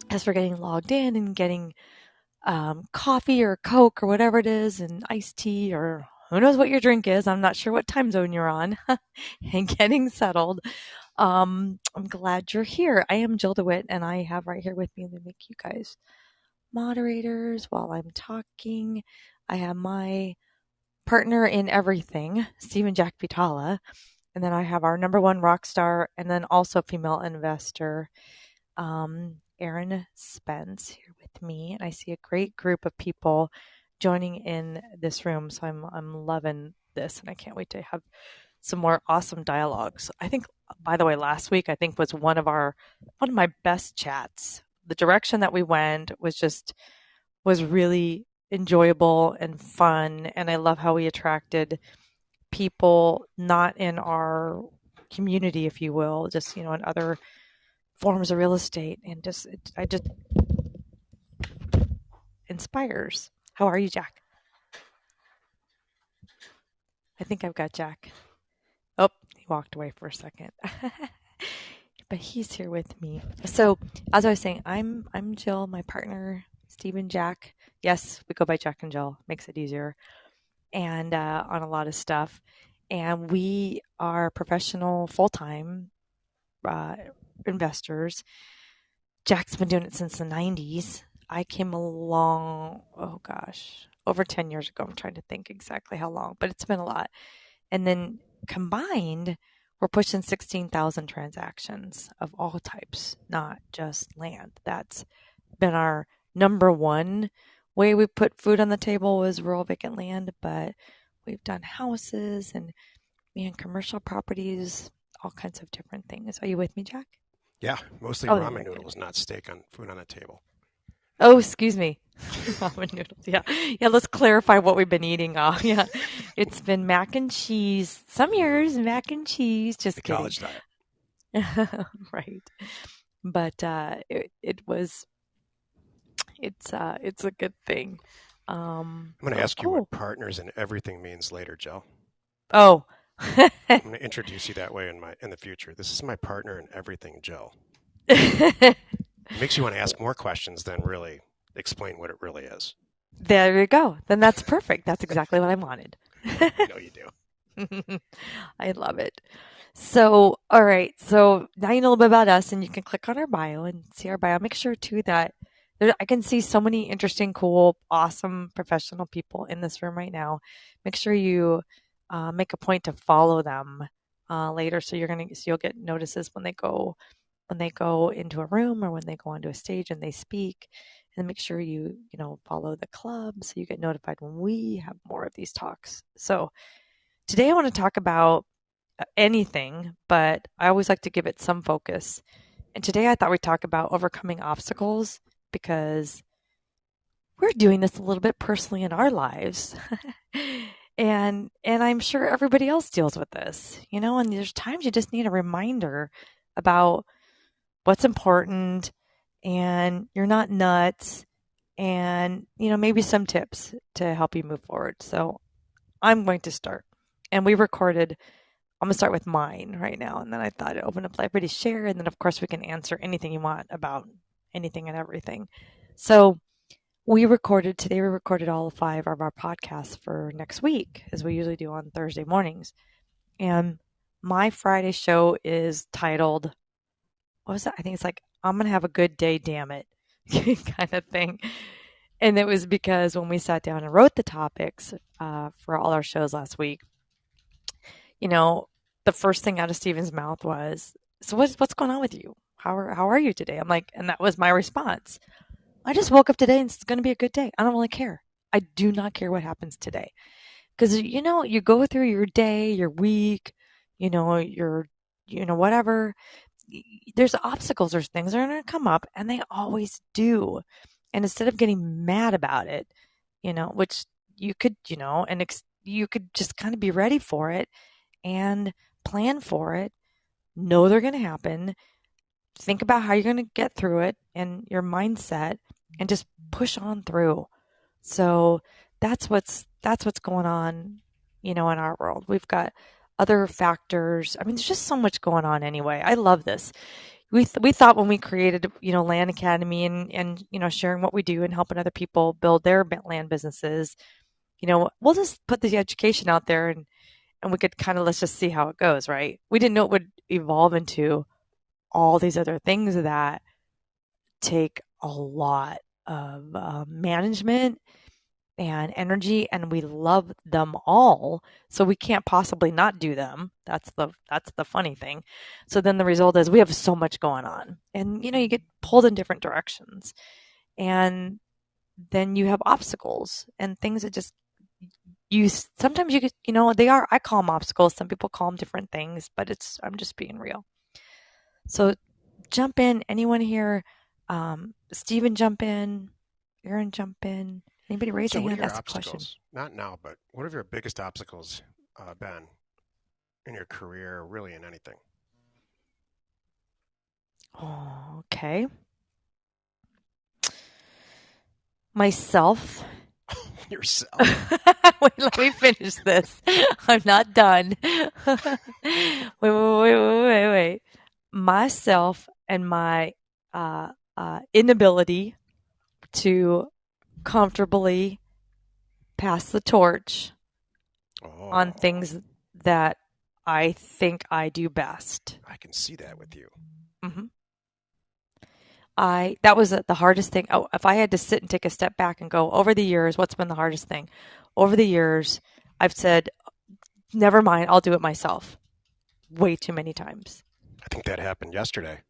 as we're getting logged in and getting coffee or Coke or whatever it is, and iced tea, or who knows what your drink is. I'm not sure what time zone you're on, and getting settled. I'm glad you're here. I am Jill DeWitt, and I have right here with me to make you guys moderators while I'm talking. I have my partner in everything, Stephen Jack Vitala, and then I have our number one rock star, and then also female investor, Erin Spence here with me. And I see a great group of people joining in this room, so I'm loving this, and I can't wait to have some more awesome dialogues. I think, by the way, last week I think was one of my best chats. The direction that we went was really enjoyable and fun, and I love how we attracted people not in our community, if you will, just in other forms of real estate, and I just inspires. How are you, Jack? I think I've got Jack. Oh, he walked away for a second. But he's here with me. So, as I was saying, I'm Jill, my partner, Stephen Jack. Yes, we go by Jack and Jill. Makes it easier. And on a lot of stuff. And we are professional, full-time investors. Jack's been doing it since the 90s. I came along, oh gosh, over 10 years ago. I'm trying to think exactly how long, but it's been a lot. And then combined, we're pushing 16,000 transactions of all types, not just land. That's been our number one way we put food on the table, was rural vacant land, but we've done houses and commercial properties, all kinds of different things. Are you with me, Jack? Yeah, mostly ramen noodles, not steak on food on the table. Oh, excuse me. Ramen noodles. Yeah. Yeah, let's clarify what we've been eting. Yeah. It's been mac and cheese. Some years, mac and cheese. Just the kidding. College diet. Right. But it's a good thing. I'm going to ask you what partners in everything means later, Jill. Oh. I'm going to introduce you that way in the future. This is my partner in everything, Jill. It makes you want to ask more questions than really explain what it really is. There you go. Then that's perfect. That's exactly what I wanted. I know you do. I love it. So, all right. So now you know a little bit about us, and you can click on our bio and see our bio. Make sure too that I can see so many interesting, cool, awesome, professional people in this room right now. Make sure you make a point to follow them later, so you'll get notices when they go into a room or when they go onto a stage and they speak. And make sure you follow the club so you get notified when we have more of these talks. So today I want to talk about anything, but I always like to give it some focus. And today I thought we'd talk about overcoming obstacles, because we're doing this a little bit personally in our lives. And I'm sure everybody else deals with this, and there's times you just need a reminder about what's important, and you're not nuts, and maybe some tips to help you move forward. So I'm going to start, and I'm going to start with mine right now, and then I thought I'd open up to everybody to share, and then of course we can answer anything you want about anything and everything. So we recorded all 5 of our podcasts for next week, as we usually do on Thursday mornings. And my Friday show is titled, what was that? I think it's like, I'm going to have a good day, damn it, kind of thing. And it was because when we sat down and wrote the topics for all our shows last week, the first thing out of Steven's mouth was, so what's going on with you? How are you today? I'm like, and that was my response. I just woke up today and it's going to be a good day. I don't really care. I do not care what happens today. Because, you go through your day, your week, your whatever. There's obstacles, there's things that are going to come up, and they always do. And instead of getting mad about it, which you could, you could just kind of be ready for it and plan for it, know they're going to happen, think about how you're going to get through it and your mindset, and just push on through. So that's what's going on, in our world. We've got other factors. I mean, there's just so much going on anyway. I love this. we thought when we created, Land Academy and sharing what we do and helping other people build their land businesses, we'll just put the education out there and we could kind of let's just see how it goes, right? We didn't know it would evolve into all these other things that take a lot of management and energy, and we love them all, so we can't possibly not do them. That's the funny thing. So then the result is we have so much going on, and you get pulled in different directions, and then you have obstacles and things that just you sometimes you get, they are, I call them obstacles, some people call them different things, but I'm just being real. So jump in, anyone here. Steven, jump in. Aaron, jump in. Anybody raise So, a what are hand, your ask a question. obstacles? Not now, but what have your biggest obstacles been in your career, or really in anything? Oh, okay. Myself. Yourself. Wait, let me finish this. I'm not done. Wait. Myself and my inability to comfortably pass the torch on Oh, things that I think I do best. I can see that with you. hmm that was the hardest thing. Oh, if I had to sit and take a step back and go over the years, what's been the hardest thing? Over the years, I've said, never mind, I'll do it myself. Way too many times. I think that happened yesterday.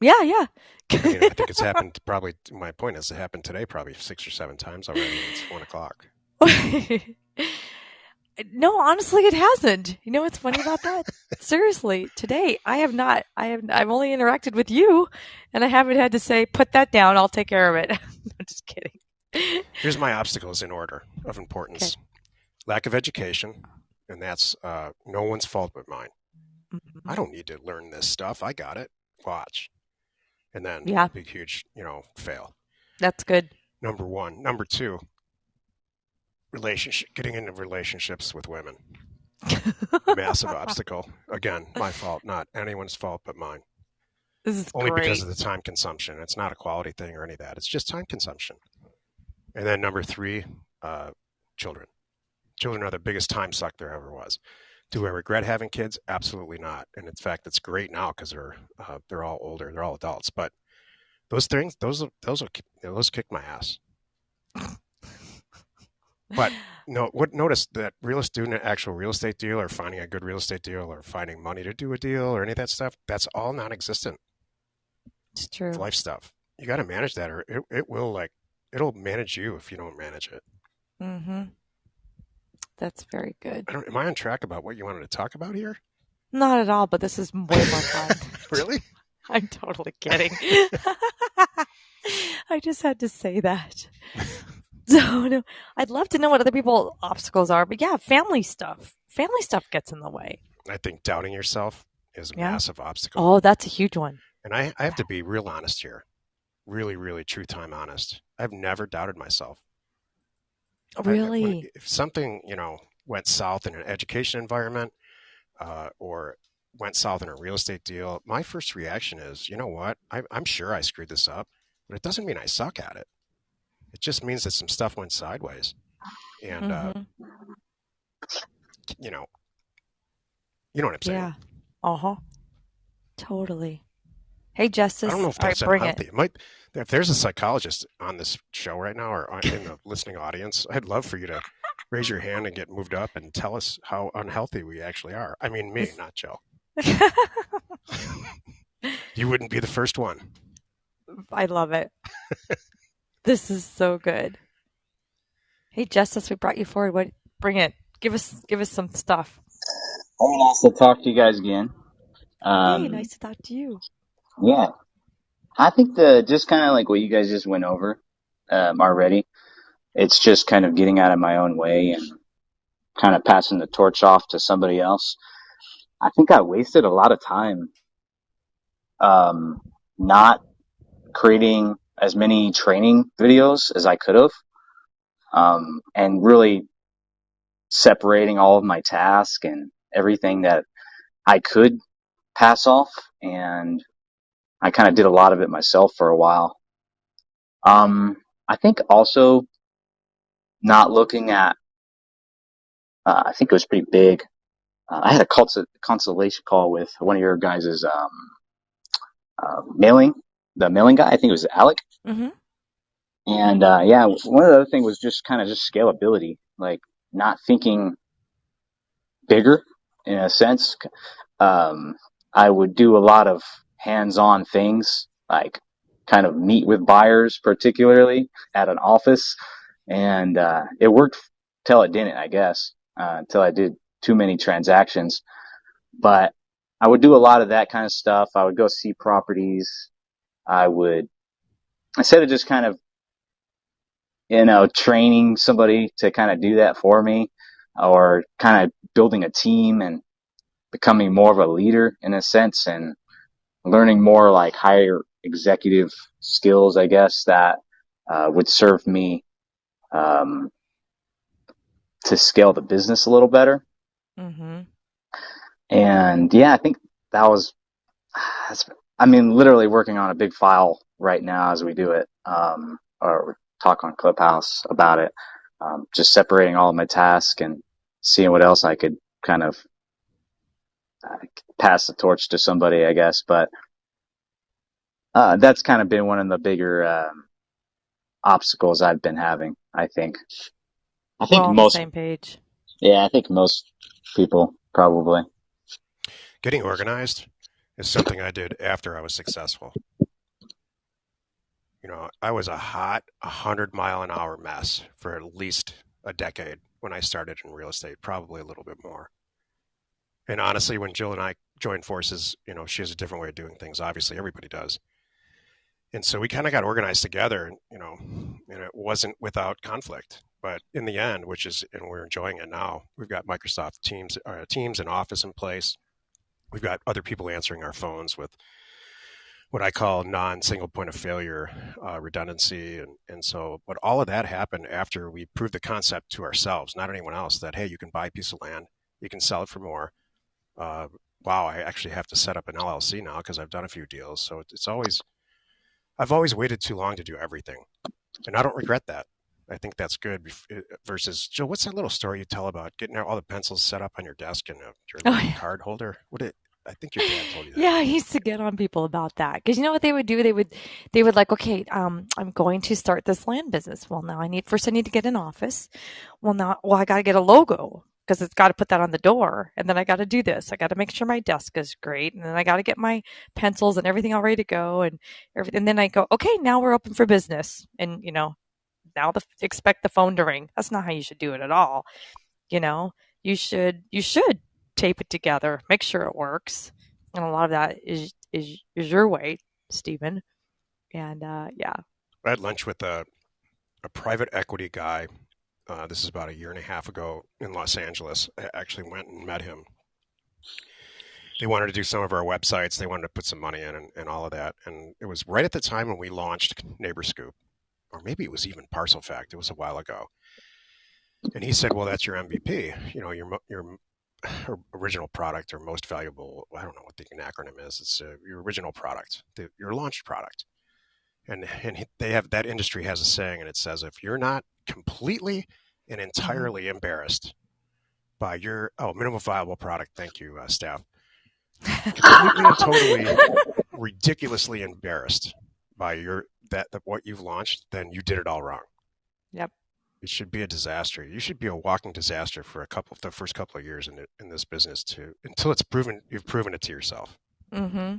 Yeah, yeah. I mean, I think it's happened probably, my point is it happened today probably 6 or 7 times already, and it's 1 o'clock. No, honestly, it hasn't. You know what's funny about that? Seriously, today I have not. I've only interacted with you, and I haven't had to say, "Put that down. I'll take care of it." I'm just kidding. Here's my obstacles in order of Okay. importance: lack of education, and that's no one's fault but mine. I Mhm. don't need to learn this stuff. I got it. Watch. And then Yeah, big, huge, fail. that's good. Number one. Number two, relationship, getting into relationships with women. Massive obstacle. Again, my fault, not anyone's fault but mine. This is Only because great. of the time consumption. It's not a quality thing or any of that. It's just time consumption. And then number three, uh, children. Children are the biggest time suck there ever was. Do I regret having kids? Absolutely not. And in fact, it's great now because they're all older, they're all adults. But those things, those kick my ass. But no, what notice that doing an actual real estate deal, or finding a good real estate deal, or finding money to do a deal, or any of that stuff, that's all non-existent. It's It's true. life stuff. You got to manage that, or it will it'll manage you if you don't manage it. hmm That's very good. Am I on track about what you wanted to talk about here? Not at all, but this is way more fun. Really? I'm totally kidding. I just had to say that. So no, I'd love to know what other people's obstacles are, but yeah, family stuff. Family stuff gets in the way. I think doubting yourself is a Yeah. massive obstacle. Oh, that's a huge one. And I have to be real honest here. Really, really true time honest. I've never doubted myself. Really? If something, went south in an education environment, or went south in a real estate deal, my first reaction is, you know what? I'm sure I screwed this up, but it doesn't mean I suck at it. It just means that some stuff went sideways. And, Mm-hmm. you know, you know what I'm saying? Yeah. Uh-huh. Totally. Hey, I don't know Justice. if All right, that's bring it. unhealthy. It might, if there's a psychologist on this show right now or in the listening audience, I'd love for you to raise your hand and get moved up and tell us how unhealthy we actually are. I mean, me, This not Joe. You wouldn't be the first one. I love it. This is so good. Hey, Justice, we brought you forward. What? Bring it. Give us some stuff. Very nice to talk to you guys again. Hey, Um, nice to talk to you. yeah, I think the just kind of like what you guys just went over already. It's just kind of getting out of my own way and kind of passing the torch off to somebody else. I think I wasted a lot of time not creating as many training videos as I could have, and really separating all of my tasks and everything that I could pass off and I kind of did a lot of it myself for a while. I think also not looking at, I think it was pretty big. I had a consultation call with one of your guys' mailing, the mailing guy. I think it was Alec. Mm-hmm. And yeah, one of the other things was just kind of just scalability, like not thinking bigger in a sense. Um, I would do a lot of hands-on things, like kind of meet with buyers, particularly at an office, and it worked till it didn't, I guess, until I did too many transactions. But I would do a lot of that kind of stuff. I would go see properties. I would, instead of just kind of, training somebody to kind of do that for me, or kind of building a team and becoming more of a leader in a sense, and learning more like higher executive skills, I guess, that would serve me um, to scale the business a little better. Mm-hmm. And yeah, I think that was, I mean, literally working on a big file right now as we do it, or talk on Clubhouse about it. Just separating all of my tasks and seeing what else I could kind of uh, pass the torch to somebody, I guess. But that's kind of been one of the bigger obstacles I've been having, I think. I We're think all on the most, same page. yeah, I think most people probably. Getting organized is something I did after I was successful. I was a hot 100-mile-an-hour mess for at least a decade when I started in real estate, probably a little bit more. And honestly, when Jill and I joined forces, she has a different way of doing things. Obviously, everybody does. And so we kind of got organized together, and it wasn't without conflict. But in the end, and we're enjoying it now, we've got Microsoft Teams and Office in place. We've got other people answering our phones with what I call non-single point of failure redundancy. But all of that happened after we proved the concept to ourselves, not anyone else, that, hey, you can buy a piece of land, you can sell it for more. Wow, I actually have to set up an LLC now because I've done a few deals. So I've always waited too long to do everything. And I don't regret that. I think that's good versus, Joe, what's that little story you tell about getting all the pencils set up on your desk and your Oh, little yeah. card holder? I think your dad told you that. Yeah, I used to get on people about that because you know what they would do? They would like, okay, I'm going to start this land business. Well, now I need to get an office. Well, I got to get a logo because it's got to put that on the door, and then I got to do this. I got to make sure my desk is great, and then I got to get my pencils and everything all ready to go, and everything. And then I go, okay, now we're open for business, and now expect the phone to ring. That's not how you should do it at all. You know, you should tape it together, make sure it works, and a lot of that is your way, Stephen. And yeah. I had lunch with a private equity guy. This is about a year and a half ago in Los Angeles. I actually went and met him. They wanted to do some of our websites. They wanted to put some money in and all of that. And it was right at the time when we launched Neighbor Scoop, or maybe it was even Parcel Fact. It was a while ago. And he said, "Well, that's your MVP. Your original product or most valuable. I don't know what the acronym is. It's your original product, your launched product." And they have that industry has a saying, and it says, if you're not completely and Mm-hmm. entirely embarrassed by your minimum viable product, thank you, staff, completely and totally ridiculously embarrassed by that what you've launched, then you did it all wrong. Yep. It should be a disaster. You should be a walking disaster for the first couple of years in this business until you've proven it to yourself. Mm-hmm.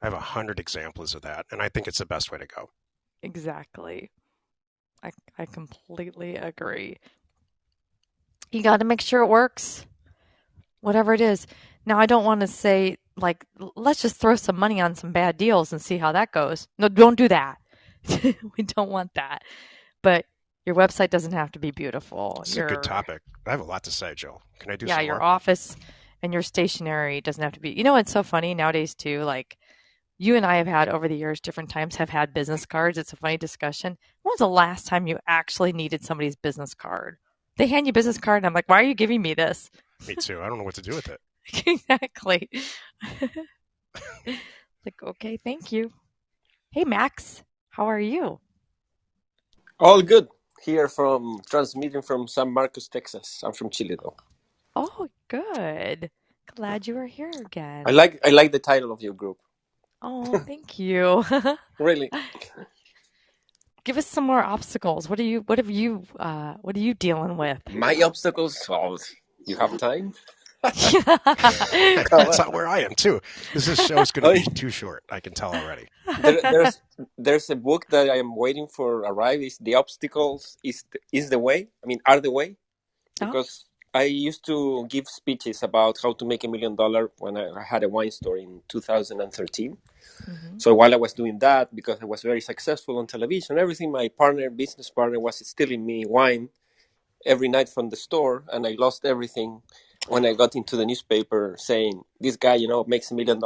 I have 100 examples of that, and I think it's the best way to go. Exactly. I completely agree. You got to make sure it works, whatever it is. Now, I don't want to say like let's just throw some money on some bad deals and see how that goes. No, don't do that. We don't want that. But your website doesn't have to be beautiful. This is a good topic. I have a lot to say, Joe. Can I do some Your more? office and your stationery doesn't have to be. You know what's so funny nowadays too? Like you and I have had over the years, different times have had business cards. It's a funny discussion. When was the last time you actually needed somebody's business card? They hand you a business card, and I'm like, why are you giving me this? Me too. I don't know what to do with it. Exactly. Like, okay, thank you. Hey, Max, how are you? All good. Here from transmitting from San Marcos, Texas. I'm from Chile though. Oh, good. Glad you are here I again. like I like the title of your group. Oh, thank you. Really. Give us some more obstacles. What are you dealing with? My obstacles. Oh, you have time? Come That's on. not where I am too. This show is going to Oh, be too short. I can tell already. there, there's there's a book that I am waiting for arrive. Is the obstacles is the way? I mean, are the way? Oh. Because I used to give speeches about how to make $1 million when I had a wine store in 2013. Hmm. So while I was doing that, because I was very successful on television, everything, my business partner, was stealing me wine every night from the store, and I lost everything when I got into the newspaper saying this guy, makes $1 million,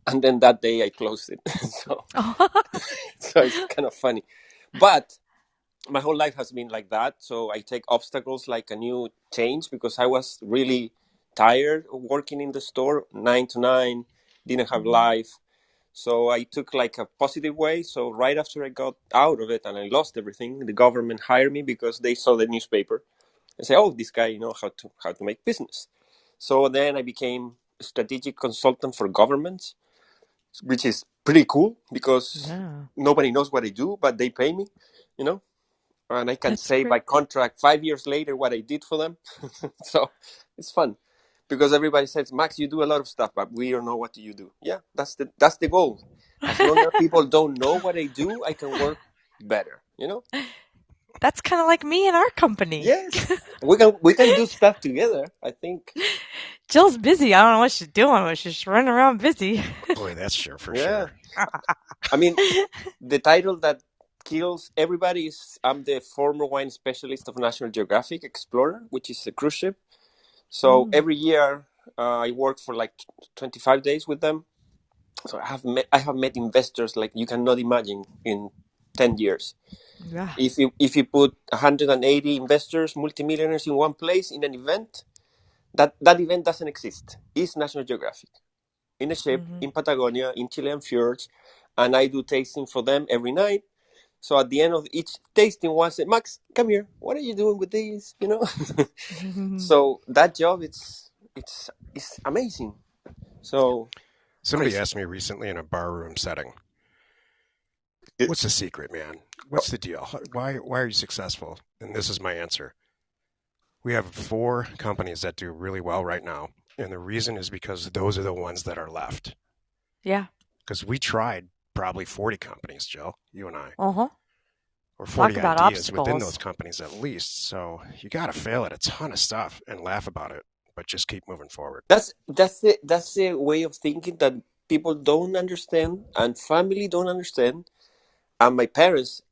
and then that day I closed it. so, Oh. so it's kind of funny, but my whole life has been like that. So I take obstacles like a new change because I was really tired of working in the store 9 to 9, didn't have Mhm. life. So I took like a positive way. So right after I got out of it and I lost everything, the government hired me because they saw the newspaper and say, "Oh, this guy know how to make business." So then I became a strategic consultant for governments, which is pretty cool because Yeah, nobody knows what I do, but they pay me, you know, and I can that's say by great. contract 5 years later what I did for them. So it's fun because everybody says, "Max, you do a lot of stuff, but we don't know what you do." Yeah, that's the goal. As long as people don't know what I do, I can work better. That's kind of like me in our company. Yes, we can do stuff together. I think. Jill's busy. I don't know what she's doing, but she's running around busy. Boy, that's sure for Yeah, sure. I mean, the title that kills everybody is I'm the former wine specialist of National Geographic Explorer, which is a cruise ship. So Mm, every year I work for like 25 days with them. So I have met investors like you cannot imagine in 10 years. yeah. If you put 180 investors, multimillionaires in one place in an event, that event doesn't exist. It's National Geographic in a ship Hmm. in Patagonia in Chilean fjords, and I do tasting for them every night. So at the end of each tasting, one said, "Max, come here. What are you doing with these?" So that job, it's amazing. So Somebody crazy. asked me recently in a barroom setting, Good. "What's the secret, man? What's the deal? Why are you successful?" And this is my answer. We have 4 companies that do really well right now, and the reason is because those are the ones that are left. Yeah. Because we tried probably 40 companies, Jill, you and I, Uh huh. or Talk 40 about ideas within those obstacles. companies at least. So you got to fail at a ton of stuff and laugh about it, but just keep moving forward. That's the way of thinking that people don't understand and family don't understand. And my parents,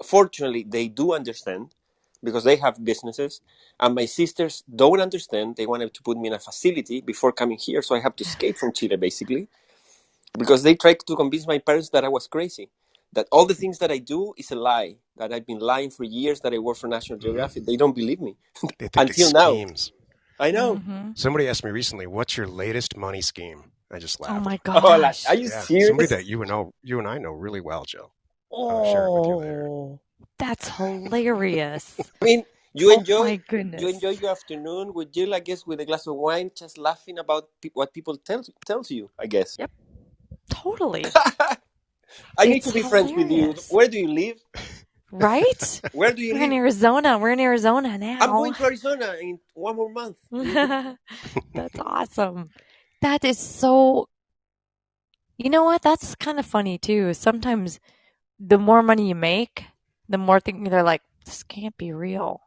fortunately, they do understand because they have businesses. And my sisters don't understand. They wanted to put me in a facility before coming here, so I have to escape from Chile basically because they tried to convince my parents that I was crazy. That all the things that I do is a lie. That I've been lying for years. That I work for National Geographic. Hmm. They don't believe me They think it's until now. schemes. I know. Hmm. Somebody asked me recently, "What's your latest money scheme?" I just Oh my laughed. Oh, like, are gosh. you Yeah, somebody serious? that you and I know really well, Jill. I'll share it with you later. Oh, that's hilarious. I mean, you Oh enjoy my you enjoy goodness. your afternoon with Jill, I guess, with a glass of wine, just laughing about what people tells you. I guess. Yep, totally. I need to It's be friends with you. hilarious. Where do you live? Right? Where do you We're in live? Arizona. We're in Arizona I'm now. going to Arizona in one more month. That's awesome. That is so, you know what? That's kind of funny too. Sometimes the more money you make, the more thinking they're like, this can't be real.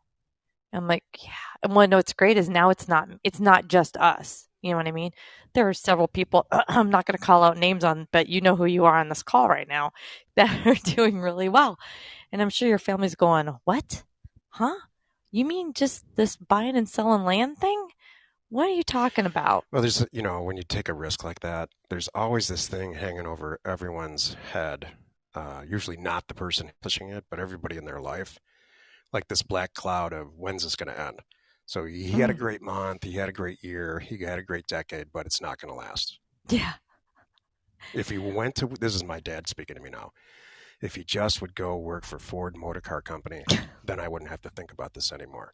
I'm like, yeah. And what I know what's great is now it's not just us. You know what I mean? There are several people I'm not going to call out names on, but you know who you are on this call right now that are doing really well. And I'm sure your family's going, "What? Huh? You mean just this buying and selling land thing? What are you talking about?" Well, when you take a risk like that, there's always this thing hanging over everyone's head. Usually not the person pushing it, but everybody in their life. Like this black cloud of when's this going to end? So he had a Mm, great month, he had a great year, he had a great decade, but it's not going to last. yeah. If he went to, this is my dad speaking to me now. If he just would go work for Ford Motor Car Company, then I wouldn't have to think about this anymore.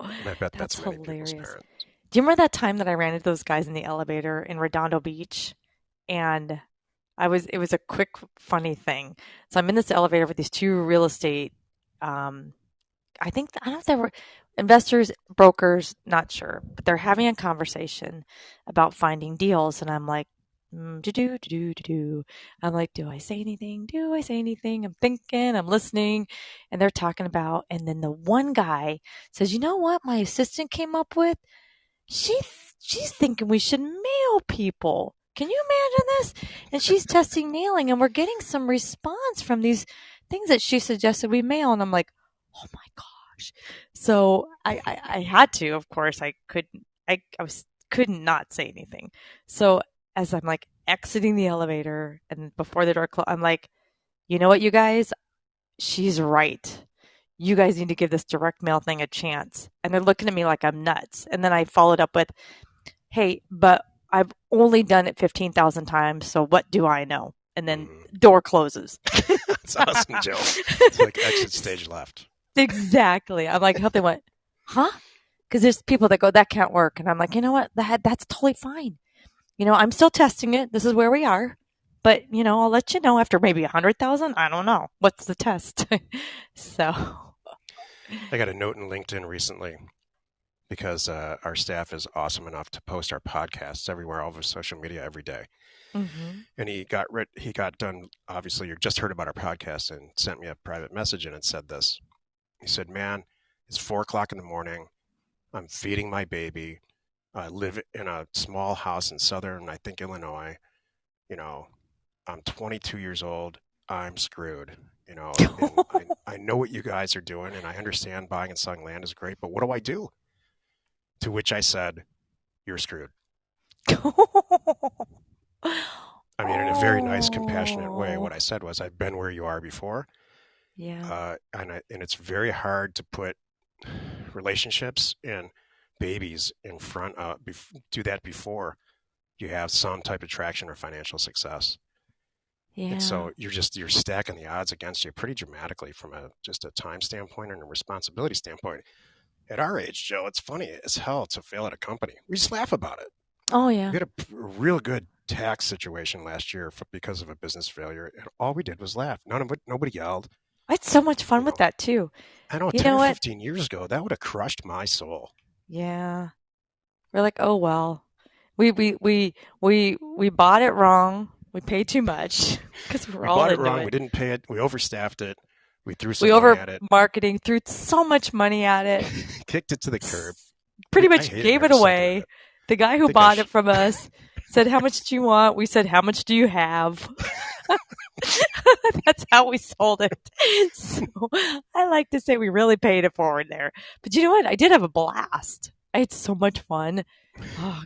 And I bet that's That's many people's hilarious. parents. Do you remember that time that I ran into those guys in the elevator in Redondo Beach? And it was a quick, funny thing. So I'm in this elevator with these two real estate, um, I don't know if they were investors, brokers, not sure, but they're having a conversation about finding deals. And I'm like, do. I'm like, do I say anything? Do I say anything? I'm thinking, I'm listening. And they're talking about, and then the one guy says, you know what my assistant came up with? She she's thinking we should mail people. Can you imagine this? And she's testing mailing, and we're getting some response from these things that she suggested we mail. And I'm like, oh my gosh. So I had to, of course, I couldn't, I was, couldn't not say anything. So as I'm like exiting the elevator and before the door closed, I'm like, you know what, you guys, she's right. You guys need to give this direct mail thing a chance. And they're looking at me like I'm nuts. And then I followed up with, hey, but I've only done it 15,000 times. So what do I know? And then Mm-hmm. door closes. That's awesome, Joe. It's like exit stage left. Exactly. I'm like, I hope they went, huh? Because there's people that go, that can't work. And I'm like, you know what? That's totally fine. I'm still testing it. This is where we are. But, I'll let you know after maybe 100,000. I don't know. What's the test? So, I got a note in LinkedIn recently because our staff is awesome enough to post our podcasts everywhere, all over social media every day. mm-hmm. And he got done. Obviously, you just heard about our podcast and sent me a private message and it said this. He said, "Man, it's 4:00 in the morning. I'm feeding my baby. I live in a small house in southern, I think, Illinois. You know, I'm 22 years old. I'm screwed. And I know what you guys are doing, and I understand buying and selling land is great, but what do I do?" To which I said, "You're screwed." I mean, in a very nice, compassionate way. What I said was, "I've been where you are before, Yeah. and it's very hard to put relationships and babies in front of do that before you have some type of traction or financial success." And Yeah. so you're stacking the odds against you pretty dramatically from just a time standpoint and a responsibility standpoint. At our age, Joe, it's funny as hell to fail at a company. We just laugh about it. Oh, We yeah. had a real good tax situation last year because of a business failure, and all we did was laugh. Nobody yelled. I had so much fun You with know, that too. I know You 10 know or what? 15 years ago, that would have crushed my soul. Yeah. We're like, oh well. We bought it wrong. We paid too much because we were We all bought it into wrong. We it. didn't pay it. We overstaffed it. We threw We some money over at it, marketing, threw so much money at it, kicked it to the curb. pretty I much hated gave it every second of away. it. The guy I who think I bought it from us said, how much do you want? We said, how much do you have? That's how we sold it. So I like to say we really paid it forward there. But you know what? I did have a blast. I had so much fun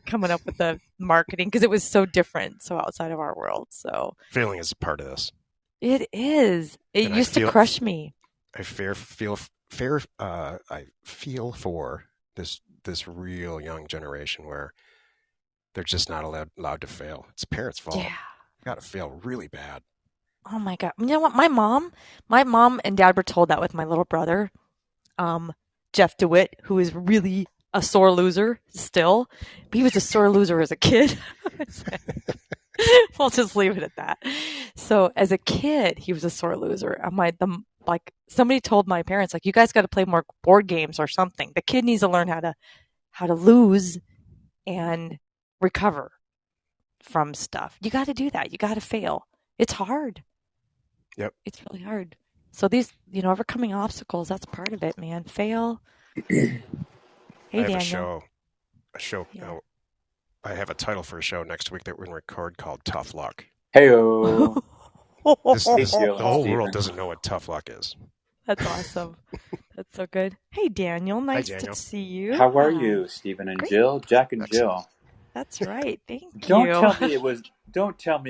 coming up with the marketing because it was so different, so outside of our world. So failing is a part of this, it is. It and I used to feel crush me. I fair feel fair. I feel for this real young generation where they're just not allowed to fail. It's the parents' fault. Yeah. You got to fail really bad. Oh my God. You know what? My mom and dad were told that with my little brother, um, Jeff DeWitt, who is really a sore loser still. He was a sore loser as a kid. We'll just leave it at that. So as a kid, he was a sore loser. Like somebody told my parents, like, you guys got to play more board games or something. The kid needs to learn how to lose and recover from stuff. You got to do that. You got to fail. It's hard. Yep. It's really hard. So these, overcoming obstacles, that's part of it, man. Fail. I Hey, have Daniel. a show. Yeah. I have a title for a show next week that we're going to record called Tough Luck. Heyo. Hey, The Jill and whole world Steven. doesn't know what tough luck is. That's awesome. That's so good. Hey, Daniel. Hi, Nice to Daniel. see you. How are Hi. you, Steven and Great. Jill? Jack and Excellent. Jill. That's right. Thank Don't you. tell me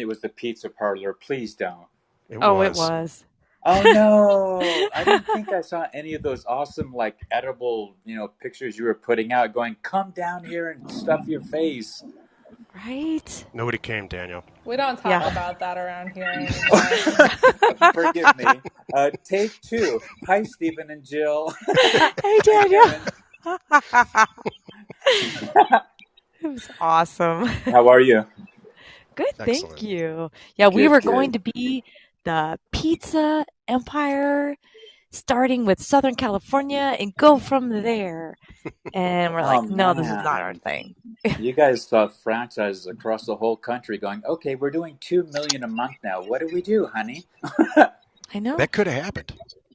it was the pizza parlor. Please don't. It Oh, it was. was. Oh no. I didn't think I saw any of those awesome edible, pictures you were putting out going, come down here and stuff your face. Right? Nobody came, Daniel. We don't talk Yeah. about that around here anymore. Forgive me. Take two. Hi, Stephen and Jill. Hey, Hi, Daniel. Karen. It was awesome. How are you? Good, thank Excellent. you. Yeah, we Good, were going good. to be the pizza empire, starting with Southern California and go from there. And we're Oh, like, no, this is not our man. thing. You guys saw franchises across the whole country going, okay, we're doing 2 million a month now. What do we do, honey? I know. That could have happened.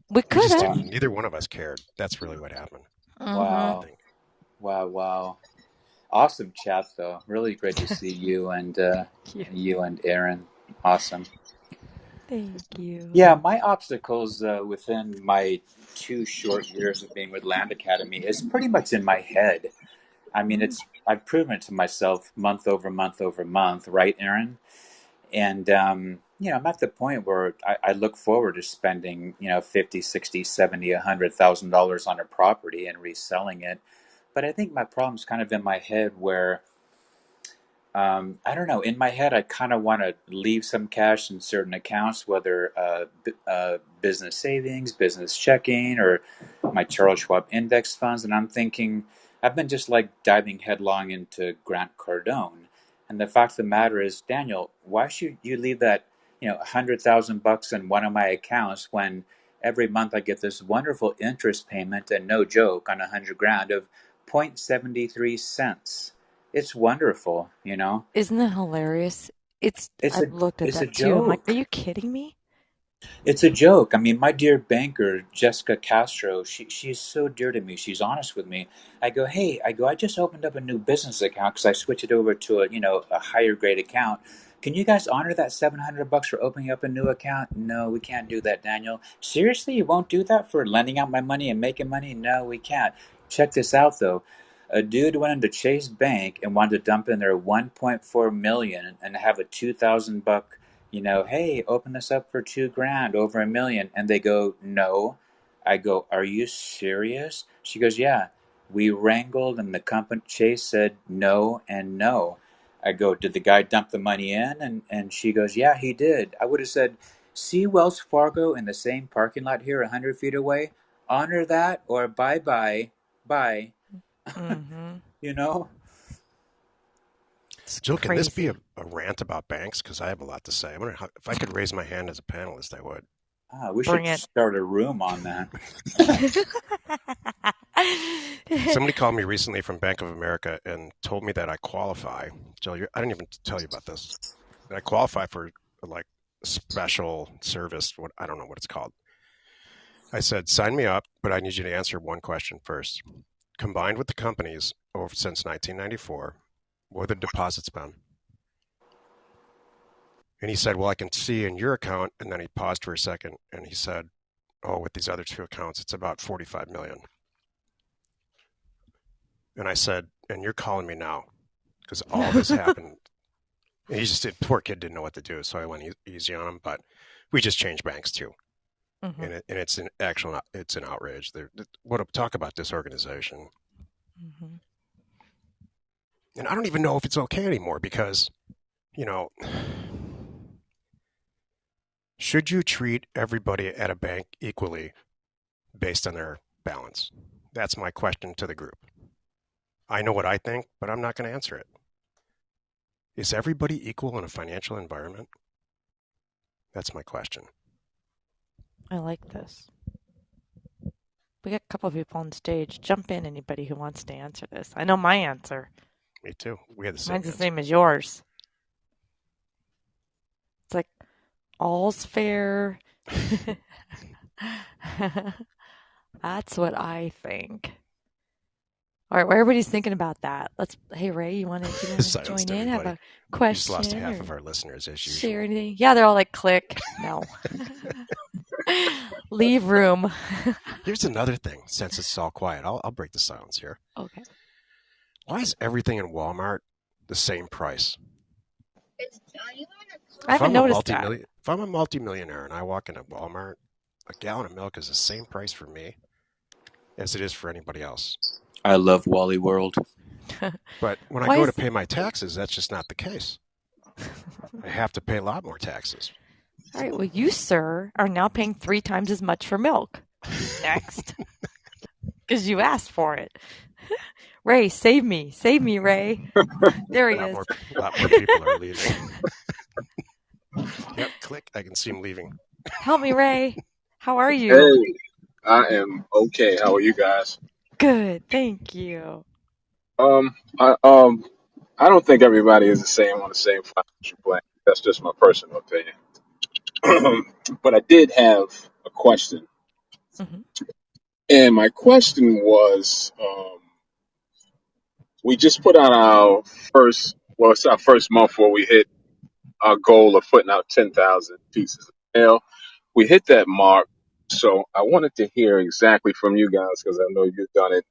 We We could just have. Wow. didn't. Neither one of us cared. That's really what happened. Mm-hmm. I Wow. think. Wow. Wow. Awesome chat, though. Really great to see you and Thank you. Aaron. Awesome. Thank you. Yeah, my obstacles within my 2 short years of being with Land Academy is pretty much in my head. I mean, Mm. I've proven it to myself month over month over month, right, Aaron? And I'm at the point where I look forward to spending 50, 60, 70, $100,000 on a property and reselling it. But I think my problem's kind of in my head where I don't know. In my head, I kind of want to leave some cash in certain accounts, whether business savings, business checking, or my Charles Schwab index funds. And I'm thinking, I've been just like diving headlong into Grant Cardone. And the fact of the matter is, Daniel, why should you leave that, $100,000 in one of my accounts when every month I get this wonderful interest payment and no joke on 100 grand of 0.73 cents? It's wonderful. Isn't that hilarious? It's I've a looked at it's a that too. I'm like, are joke. you kidding me? It's a joke. I mean, my dear banker, Jessica Castro, she's so dear to me. She's honest with me. I go, hey, I just opened up a new business account because I switched it over to a higher grade account. Can you guys honor that $700 for opening up a new account? No, we can't do that, Daniel. Seriously, you won't do that for lending out my money and making money? No, we can't. Check this out though. A dude went into Chase Bank and wanted to dump in their 1.4 million and have a 2,000 buck, hey, open this up for 2 grand, over 1 million. And they go, no. I go, are you serious? She goes, yeah. We wrangled and the company, Chase said no and no. I go, did the guy dump the money in? And she goes, yeah, he did. I would have said, see Wells Fargo in the same parking lot here 100 feet away? Honor that or bye bye. Bye. Mm-hmm. You know? It's Jill, can this be a crazy. rant about banks? Because I have a lot to say. I wonder if I could raise my hand as a panelist, I would. We Bring should it. start a room on that. Somebody called me recently from Bank of America and told me that I qualify. Jill, I didn't even tell you about this. That I qualify for like special service. What I don't know what it's called. I said, sign me up, but I need you to answer one question first. Combined with the companies over since 1994, what have the deposits been? And he said, well, I can see in your account. And then he paused for a second and he said, oh, with these other two accounts, it's about 45 million. And I said, and you're calling me now because all this happened. And he just did, poor kid didn't know what to do. So I went easy on him, but we just changed banks too. Mm-hmm. And it's an outrage. Talk about disorganization. Mm-hmm. And I don't even know if it's okay anymore because, should you treat everybody at a bank equally based on their balance? That's my question to the group. I know what I think, but I'm not going to answer it. Is everybody equal in a financial environment? That's my question. I like this. We got a couple of people on stage. Jump in, anybody who wants to answer this. I know my answer. Me too. We had the same Mine's the answer. same as yours. It's like all's fair. That's what I think. All right, while everybody's thinking about that, hey Ray, you want to Silenced join in? Have everybody. a We just lost question half or of our listeners as share usual. anything? Yeah, they're all like, click. No. Leave room. Here's another thing, since it's all quiet. I'll break the silence here. Okay. Why is everything in Walmart the same price? I haven't noticed that. If I'm a multimillionaire and I walk into Walmart, a gallon of milk is the same price for me as it is for anybody else. I love Wally World. But when I Why go to is pay my taxes, that's just not the case. I have to pay a lot more taxes. all right? Well, you, sir, are now paying 3 times as much for milk. Next, because you asked for it. Ray, save me, Ray. There A he is. lot more people are leaving. Yep, click. I can see them leaving. Help me, Ray. How are you? Hey, I am okay. How are you guys? Good, thank you. Um, I don't think everybody is the same on the same financial plan. That's just my personal opinion. But I did have a question, Hmm. and my question was, we just put out our first, well, it's our first month where we hit our goal of putting out 10,000 pieces of mail. We hit that mark, so I wanted to hear exactly from you guys because I know you've done it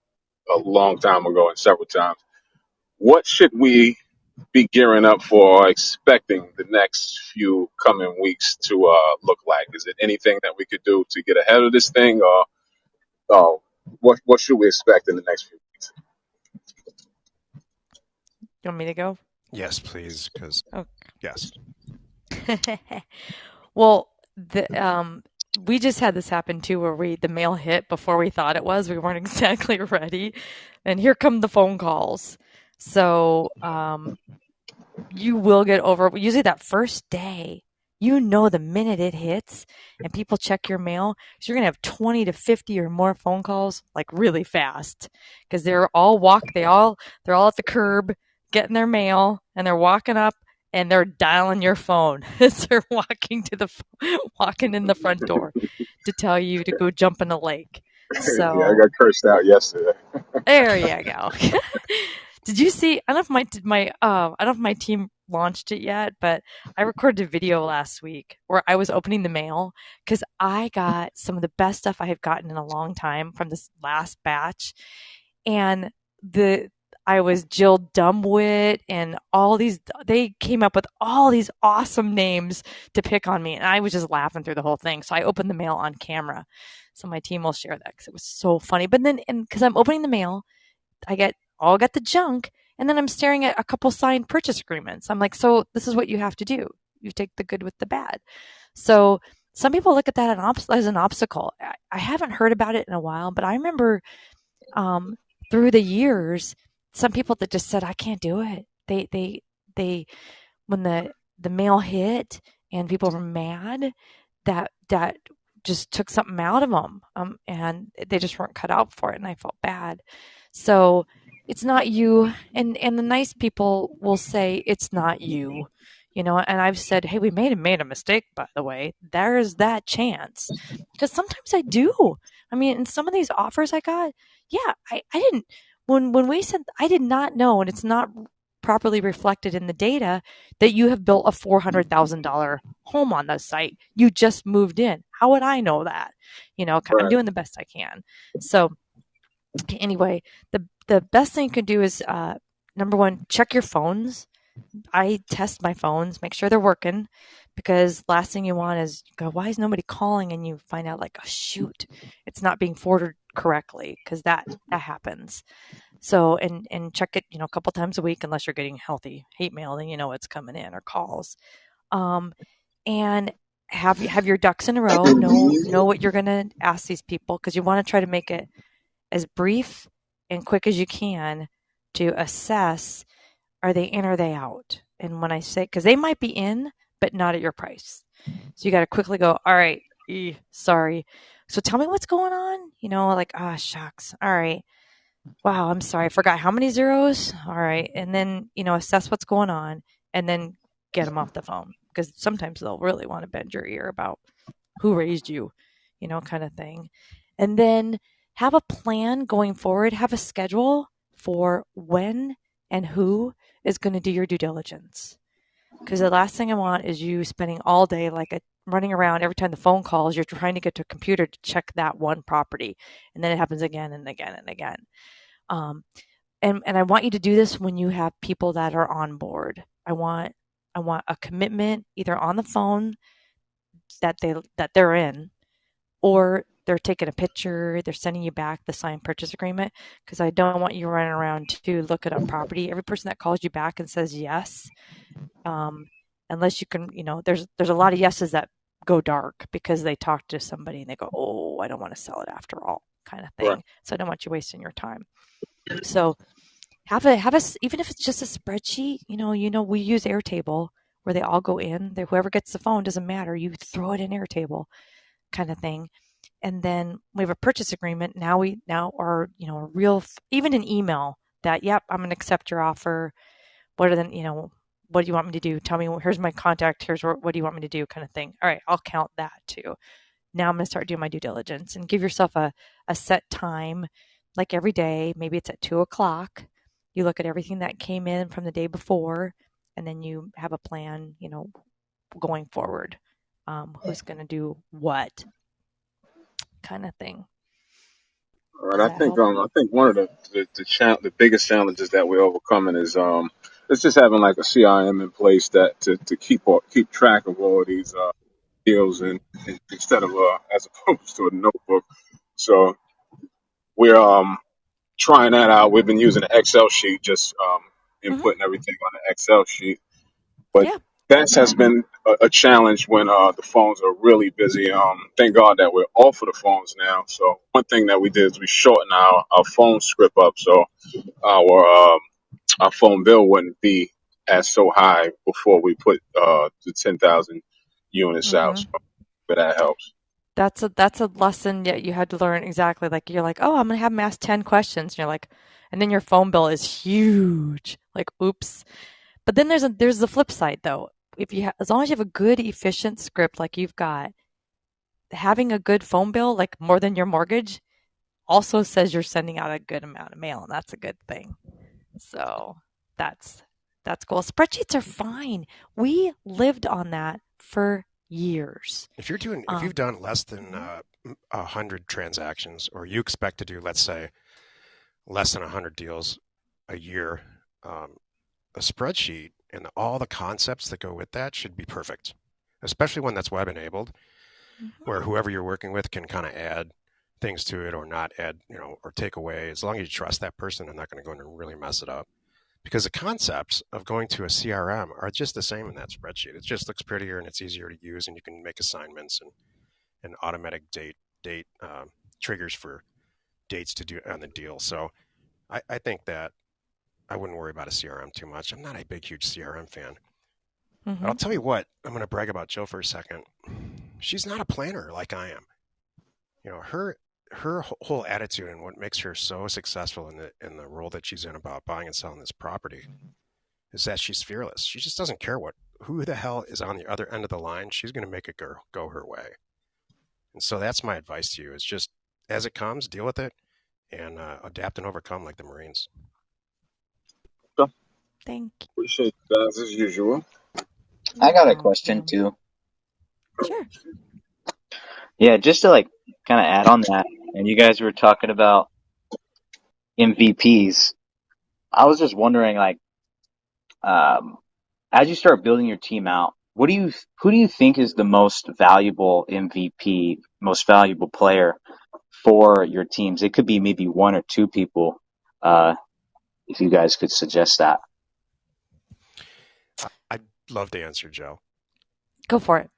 a long time ago and several times. What should we be gearing up for or expecting the next few coming weeks to look like? Is it anything that we could do to get ahead of this thing, or what should we expect in the next few weeks? You want me to go? Yes, please, because Oh. yes. Well, we just had this happen too, where the mail hit before we thought it was. We weren't exactly ready, and here come the phone calls. So, you will get over usually that first day. You know, the minute it hits and people check your mail, so you're gonna have 20 to 50 or more phone calls like really fast because they're all at the curb getting their mail and they're walking up and they're dialing your phone as they're walking in the front door to tell you to go jump in a lake. Yeah, I So got cursed out yesterday. there you go. Did you see? I don't know if I don't know if my team launched it yet, but I recorded a video last week where I was opening the mail because I got some of the best stuff I have gotten in a long time from this last batch, and the I was Jill Dumbwit and all these. They came up with all these awesome names to pick on me, and I was just laughing through the whole thing. So I opened the mail on camera. So my team will share that because it was so funny. But then, and because I'm opening the mail, got the junk, and then I'm staring at a couple signed purchase agreements. I'm like, so this is what you have to do. You take the good with the bad. So some people look at that as an obstacle. I haven't heard about it in a while, but I remember um, through the years, some people that just said, I can't do it. They when the mail hit and people were mad, that just took something out of them, and they just weren't cut out for it, and I felt bad. So it's not you, and the nice people will say it's not you, and I've said, hey, we made a mistake, by the way. There's that chance, because sometimes I do. I mean, in some of these offers I got, yeah, I didn't when we sent, I did not know, and it's not properly reflected in the data that you have built a $400,000 home on the site. You just moved in. How would I know that? I'm Right. doing the best I can. So anyway, the best thing you can do is number one, check your phones. I test my phones, make sure they're working, because last thing you want is go, why is nobody calling? And you find out like, oh shoot, it's not being forwarded correctly, because that happens. So and check it, a couple times a week, unless you're getting healthy hate mail, then you know it's coming in, or calls. Um, and have your ducks in a row. Know what you're gonna ask these people, because you want to try to make it as brief and quick as you can to assess, are they in or are they out? And when I say, because they might be in, but not at your price. So you got to quickly go, all right, sorry. So tell me what's going on. Like, ah, shucks. All right. Wow, I'm sorry. I forgot how many zeros. All right. And then, assess what's going on and then get them off the phone, because sometimes they'll really want to bend your ear about who raised you, kind of thing. And then have a plan going forward, have a schedule for when and who is going to do your due diligence. Because the last thing I want is you spending all day running around every time the phone calls, you're trying to get to a computer to check that one property. And then it happens again and again and again. Um, and I want you to do this when you have people that are on board. I want a commitment either on the phone that they're in, or they're taking a picture, they're sending you back the signed purchase agreement, because I don't want you running around to look at a property. Every person that calls you back and says yes, um, unless you can, there's a lot of yeses that go dark because they talk to somebody and they go, oh, I don't want to sell it after all, kind of Right. thing. So I don't want you wasting your time. So even if it's just a spreadsheet, we use Airtable where they all go in. Whoever gets the phone doesn't matter. You throw it in Airtable, kind of thing. And then we have a purchase agreement. Now are a real, even an email that, yep, I'm going to accept your offer. What do you want me to do? Tell me, here's my contact. Here's what do you want me to do, kind of thing. All right, I'll count that too. Now I'm going to start doing my due diligence and give yourself a set time, like every day. Maybe it's at 2 o'clock. You look at everything that came in from the day before, and then you have a plan, going forward. Who's going to do what, kind of thing. All right. Does that help? I think one of the biggest challenges that we're overcoming is it's just having like a CRM in place that to keep track of all of these deals and instead of as opposed to a notebook. So we're trying that out. We've been using an Excel sheet, just Mm-hmm. inputting everything on the Excel sheet. But Yeah. that has been a challenge when the phones are really busy. Thank God that we're off of the phones now. So one thing that we did is we shortened our phone script up so our our phone bill wouldn't be as so high before we put the 10,000 units out. Mm-hmm. So that helps. That's a lesson that you had to learn, exactly. Like, you're like, oh, I'm gonna have them ask 10 questions, and you're like, and then your phone bill is huge. Like, oops. But then there's the flip side though. As long as you have a good, efficient script like you've got, having a good phone bill, like more than your mortgage, also says you're sending out a good amount of mail, and that's a good thing. So that's that's cool. Spreadsheets are fine. We lived on that for years. If you've Um, done less than mhm, 100 transactions, or you expect to do, let's say, less than 100 deals a year, um, a spreadsheet and all the concepts that go with that should be perfect, especially one that's web enabled, mhm, where whoever you're working with can kind of add things to it or not add, or take away. As long as you trust that person, they're not going to go in and really mess it up. Because the concepts of going to a CRM are just the same in that spreadsheet. It just looks prettier and it's easier to use, and you can make assignments and automatic date triggers for dates to do on the deal. So I think that I wouldn't worry about a CRM too much. I'm not a big, huge CRM fan. But I'll mhm. tell you what, I'm going to brag about Jill for a second. She's not a planner like I am. Her whole attitude and what makes her so successful in the role that she's in about buying and selling this property is that she's fearless. She just doesn't care who the hell is on the other end of the line. She's going to make it go her way. And so that's my advice to you: is just as it comes, deal with it and adapt and overcome like the Marines. So Thank appreciate you guys as usual. you. I You're got a question welcome. too. Sure. Yeah, just to like kind of add on that, and you guys were talking about MVPs. I was just wondering, like, um, as you start building your team out, who do you think is the most valuable MVP, most valuable player for your teams? It could be maybe one or two people, uh, if you guys could suggest that. I'd love to answer, Joe. Go for it.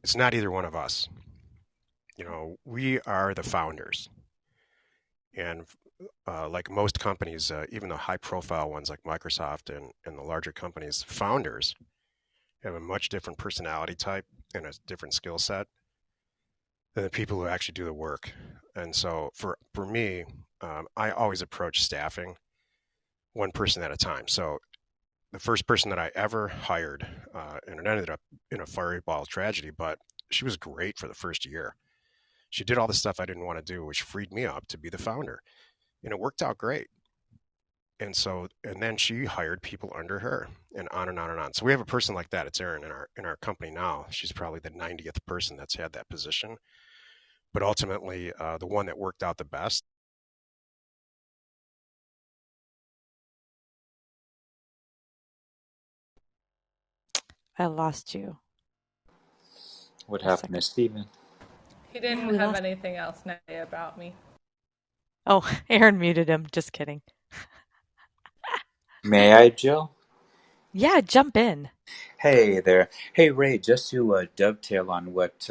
It's not either one of us. We are the founders. And like most companies, even the high profile ones like Microsoft and the larger companies, founders have a much different personality type and a different skill set than the people who actually do the work. And so for me, I always approach staffing one person at a time. So the first person that I ever hired, and it ended up in a fireball tragedy, but she was great for the first year. She did all the stuff I didn't want to do, which freed me up to be the founder. And it worked out great. And then she hired people under her, and on and on and on. So we have a person like that. It's Erin in our company now. She's probably the 90th person that's had that position. But ultimately, the one that worked out the best. I lost you What for a happened to second. Steven? He Yeah, didn't we have lost. anything else to say about me. Oh, Aaron muted him. Just kidding. May I, Jill? Yeah, jump in. Hey there. Hey Ray, just to dovetail on what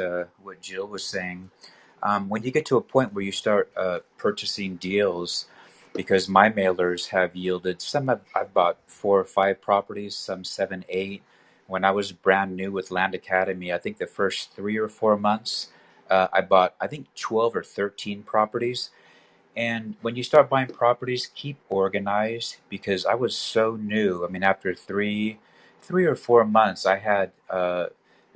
Jill was saying, when you get to a point where you start purchasing deals, because my mailers have yielded some I've bought 4 or 5 properties, some 7, 8. When I was brand new with Land Academy, I think the first 3 or 4 months, I bought I think 12 or 13 properties. And when you start buying properties, keep organized because I was so new. I mean, after 3 or 4 months, I had a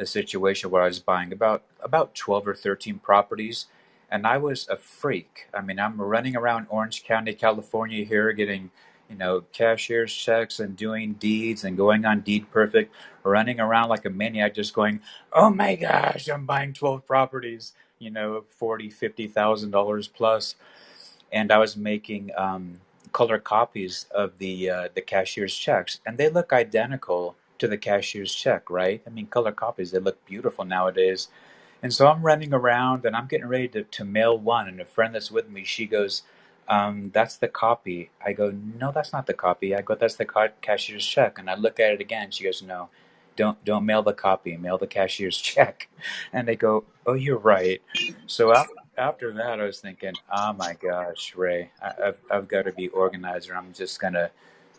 situation where I was buying about 12 or 13 properties, and I was a freak. I mean, I'm running around Orange County, California here, getting cashier's checks and doing deeds and going on Deed Perfect, running around like a maniac, just going, "Oh my gosh, I'm buying 12 properties." 40, $50,000 plus, and I was making color copies of the cashier's checks, and they look identical to the cashier's check, right? I mean, color copies, they look beautiful nowadays. And so I'm running around and I'm getting ready to mail one. And a friend that's with me, she goes, "That's the copy." I go, "No, that's not the copy." I go, "That's the cashier's check." And I look at it again. She goes, "No, don't mail the copy. Mail the cashier's check." And they go, "Oh, you're right." So after that, I was thinking, "Oh my gosh, Ray, I've got to be organized, or I'm just gonna.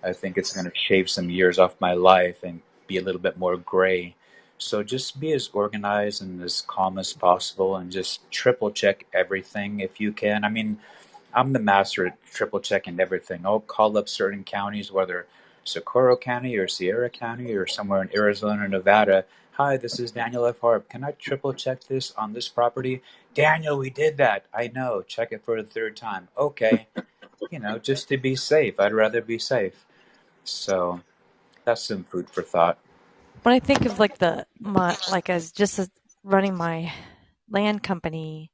I think it's gonna shave some years off my life and be a little bit more gray." So just be as organized and as calm as possible and just triple check everything if you can. I mean, I'm the master at triple checking everything. I'll call up certain counties, whether Socorro County or Sierra County or somewhere in Arizona or Nevada. "Hi, this is Daniel F. Harp. Can I triple check this on this property?" "Daniel, we did that." "I know. Check it for the third time." "Okay." Just to be safe. I'd rather be safe. So that's some food for thought. When I think of like as just as running my land company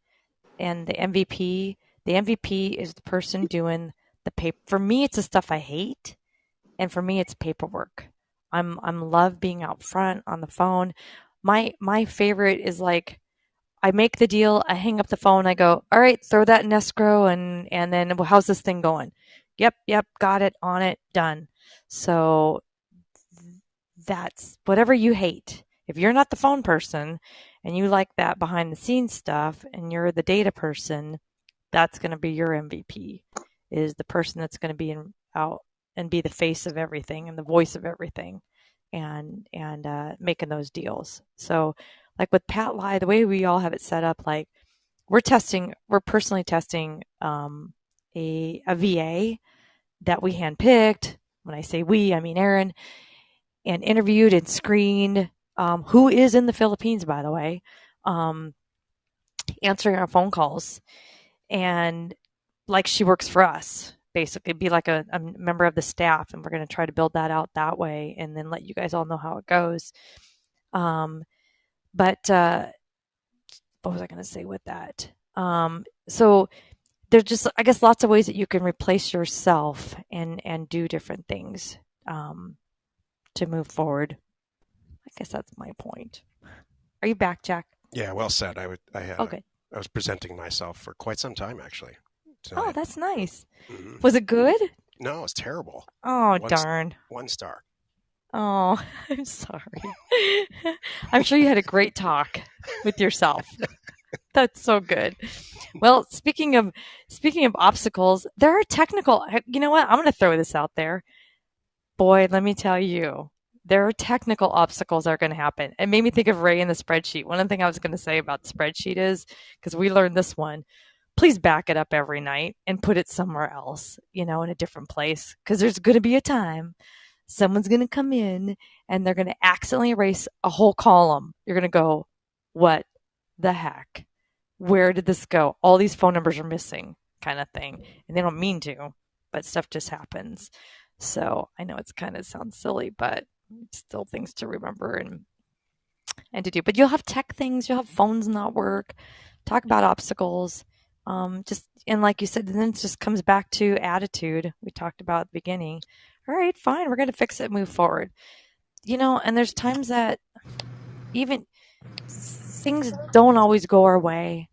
and the MVP is the person doing the paper. For me, it's the stuff I hate, and for me, it's paperwork. I'm love being out front on the phone. My favorite is like I make the deal, I hang up the phone, I go, all right, throw that in escrow, and then well, how's this thing going? Yep, got it, on it, done. So that's whatever you hate. If you're not the phone person and you like that behind the scenes stuff and you're the data person, that's going to be your MVP, is the person that's going to be out and be the face of everything and the voice of everything, and making those deals. So like with Pat Lie, the way we all have it set up, like we're personally testing a VA that we handpicked. When I say we, I mean Aaron, and interviewed and screened, who is in the Philippines, by the way, um, answering our phone calls. And like she works for us, basically, be like a member of the staff. And we're going to try to build that out that way and then let you guys all know how it goes. Um, but what was I going to say with that? So there's just, I guess, lots of ways that you can replace yourself and do different things um, to move forward. I guess that's my point. Are you back, Jack? Yeah, well said. Okay. I was presenting myself for quite some time actually Oh, tonight. that's nice. Hmm. Was it good? No, it's terrible. Oh, One darn. 1 star. Oh, I'm sorry. I'm sure you had a great talk with yourself. That's so good. Well, speaking of obstacles, there are technical. You know what? I'm going to throw this out there. Boy, let me tell you, there are technical obstacles that are going to happen. It made me think of Ray in the spreadsheet. One of the things I was going to say about the spreadsheet is because we learned this one, please back it up every night and put it somewhere else, in a different place. Because there's going to be a time someone's going to come in and they're going to accidentally erase a whole column. You're going to go, what the heck? Where did this go? All these phone numbers are missing, kind of thing. And they don't mean to, but stuff just happens. So I know it's kind of sounds silly, but it's still things to remember and to do. But you'll have tech things, you'll have phones not work, talk about obstacles. Just and like you said, then it just comes back to attitude we talked about at the beginning. All right, fine, we're gonna fix it, move forward. And there's times that even things don't always go our way.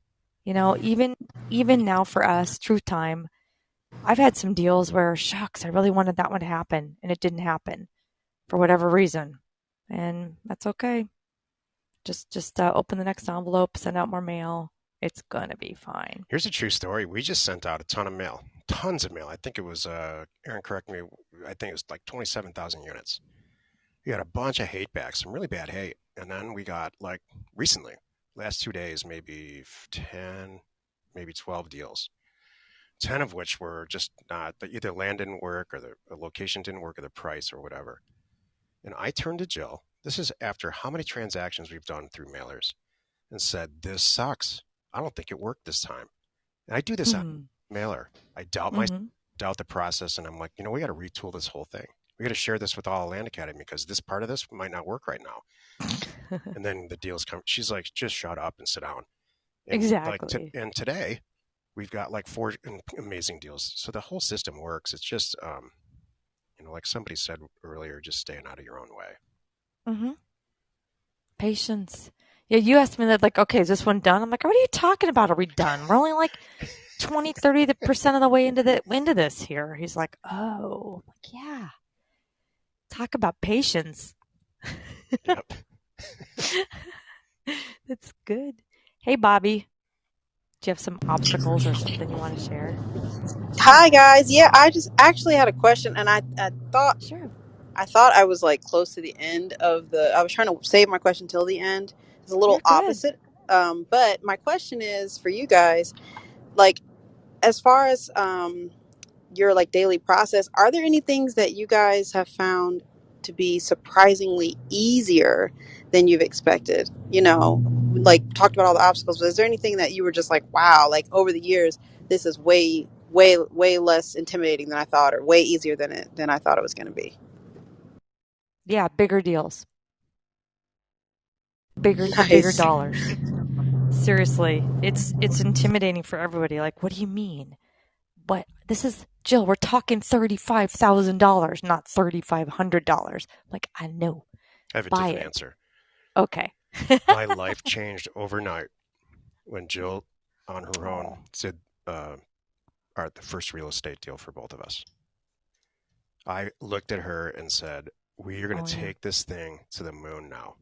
Even now for us, Truth Time, I've had some deals where, shucks, I really wanted that one to happen, and it didn't happen for whatever reason, and that's okay. Just open the next envelope, send out more mail. It's gonna be fine. Here's a true story. We just sent out a ton of mail, tons of mail. I think it was, Aaron, correct me, I think it was like 27,000 units. We got a bunch of hate back, some really bad hate. And then we got, like, recently, last 2 days, maybe 10, maybe 12 deals. 10 of which were just not, either land didn't work or the location didn't work or the price or whatever. And I turned to Jill. This is after how many transactions we've done through mailers, and said, "This sucks. I don't think it worked this time." And I do this on Mm-hmm. mailer. I Mm-hmm. doubt the process, and I'm like, we got to retool this whole thing. We got to share this with all Land Academy because this part of this might not work right now. And then the deals come. She's like, "Just shut up and sit down." And Exactly. and today we've got like 4 amazing deals. So the whole system works. It's just, like somebody said earlier, just staying out of your own way. Mm-hmm. Patience. Yeah, you asked me that, like, okay, is this one done? I'm like, what are you talking about? Are we done? We're only like 20, 30% of the way into this here. He's like, oh, I'm like, yeah. Talk about patience. Yep. That's good. Hey, Bobby, do you have some obstacles or something you want to share? Hi guys. Yeah, I just actually had a question, and I thought Sure. I was like close to the end of the. I was trying to save my question till the end. It's a little You're good. opposite. But my question is for you guys, like as far as your like daily process, are there any things that you guys have found to be surprisingly easier than you've expected? Like talked about all the obstacles, but is there anything that you were just like, wow, like over the years, this is way, way, way less intimidating than I thought, or way easier than I thought it was going to be? Yeah, bigger deals, bigger Nice. dollars. Seriously, it's intimidating for everybody. Like, what do you mean? But this is Jill. We're talking $35,000, not $3,500. Like, I know. I have a Buy different it. answer. Okay. My life changed overnight when Jill, on her Oh. own, did the first real estate deal for both of us. I looked at her and said, "We are going Oh to yeah. take this thing to the moon now."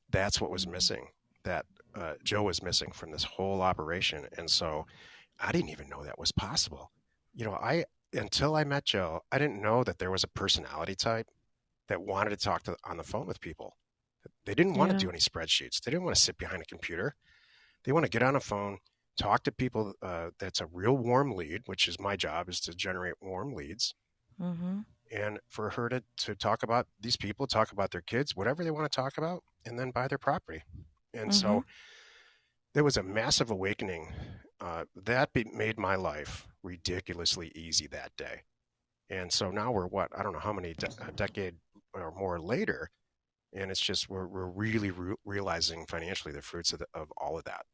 That's what was missing. That Joe was missing from this whole operation, and so I didn't even know that was possible. I until I met Joe, I didn't know that there was a personality type that wanted to talk on the phone with people. They didn't want to Yeah. do any spreadsheets. They didn't want to sit behind a computer. They want to get on a phone, talk to people. That's a real warm lead, which is my job, is to generate warm leads. Mm-hmm. And for her to talk about these people, talk about their kids, whatever they want to talk about, and then buy their property. And Mm-hmm. so there was a massive awakening made my life ridiculously easy that day. And so now we're what? I don't know how many a decade or more later, and it's just we're really realizing financially the fruits of all of that.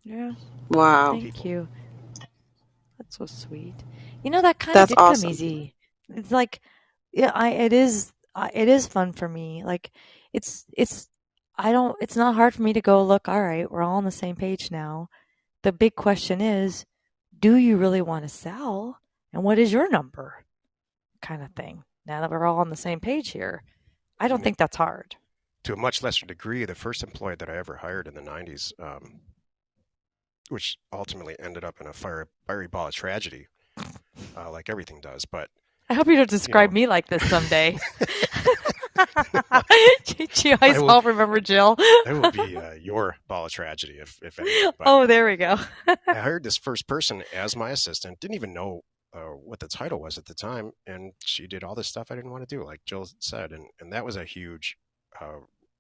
Yeah. Wow. Thank you. That's so sweet. That kind of That's did come awesome. easy. It's like, yeah, it is fun for me. Like, it's I don't. It's not hard for me to go, look. All right, we're all on the same page now. The big question is, do you really want to sell? And what is your number? Kind of thing. Now that we're all on the same page here, I don't think that's hard. To a much lesser degree, the first employee that I ever hired in the 90s, which ultimately ended up in a fiery ball of tragedy, like everything does. But, I hope you don't you describe know, me like this someday. You I guys will, all remember Jill. that will be your ball of tragedy, if anything. But Oh, there we go. I hired this first person as my assistant, didn't even know what the title was at the time. And she did all this stuff I didn't want to do, like Jill said. And that was a huge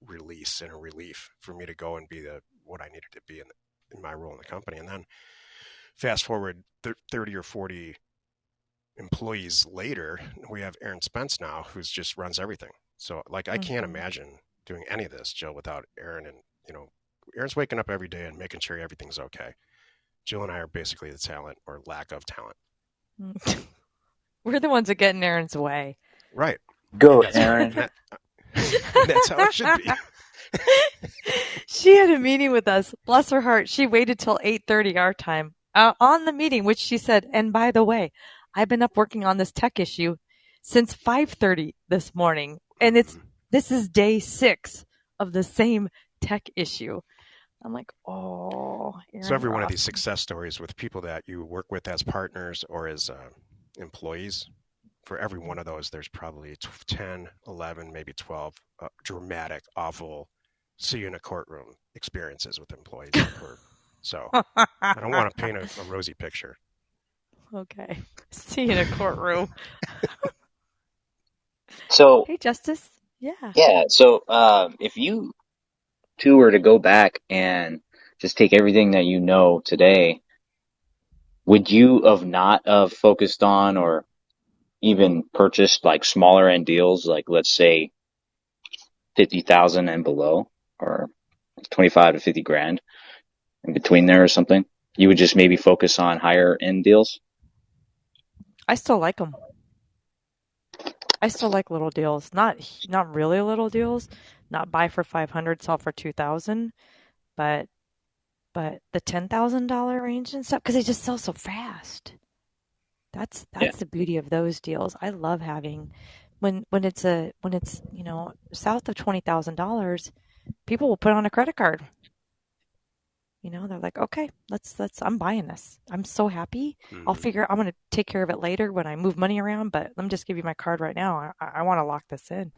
release and a relief for me to go and be what I needed to be in my role in the company. And then fast forward 30 or 40 employees later, we have Aaron Spence now, who's just runs everything. So like, I can't imagine doing any of this, Jill, without Aaron. And, Aaron's waking up every day and making sure everything's okay. Jill and I are basically the talent or lack of talent. We're the ones that get in Aaron's way. Right. Go, That's Aaron. and that's how it should be. She had a meeting with us. Bless her heart. She waited till 8:30 our time on the meeting, which she said, and by the way, I've been up working on this tech issue since 5:30 this morning, and this is day 6 of the same tech issue. I'm like, oh, So Aaron, every you're one of these awesome. success stories with people that you work with as partners or as employees, for every one of those, there's probably 10, 11, maybe 12 dramatic, awful, see you in a courtroom experiences with employees that occurred. So I don't want to paint a rosy picture. Okay. See you in a courtroom. So Hey, Justice. Yeah. yeah, so if you two were to go back and just take everything that you know today, would you have not have focused on or even purchased like smaller end deals, like let's say 50,000 and below, or 25 to 50 grand in between there or something? You would just maybe focus on higher end deals? I still like them. I still like little deals. Not really little deals. Not buy for 500, sell for 2,000, but the $10,000 range and stuff because they just sell so fast. Yeah. That's the beauty of those deals. I love having when it's, south of $20,000, people will put on a credit card. They're like, "Okay, let's I'm buying this. I'm so happy. I'm going to take care of it later when I move money around, but let me just give you my card right now. I want to lock this in."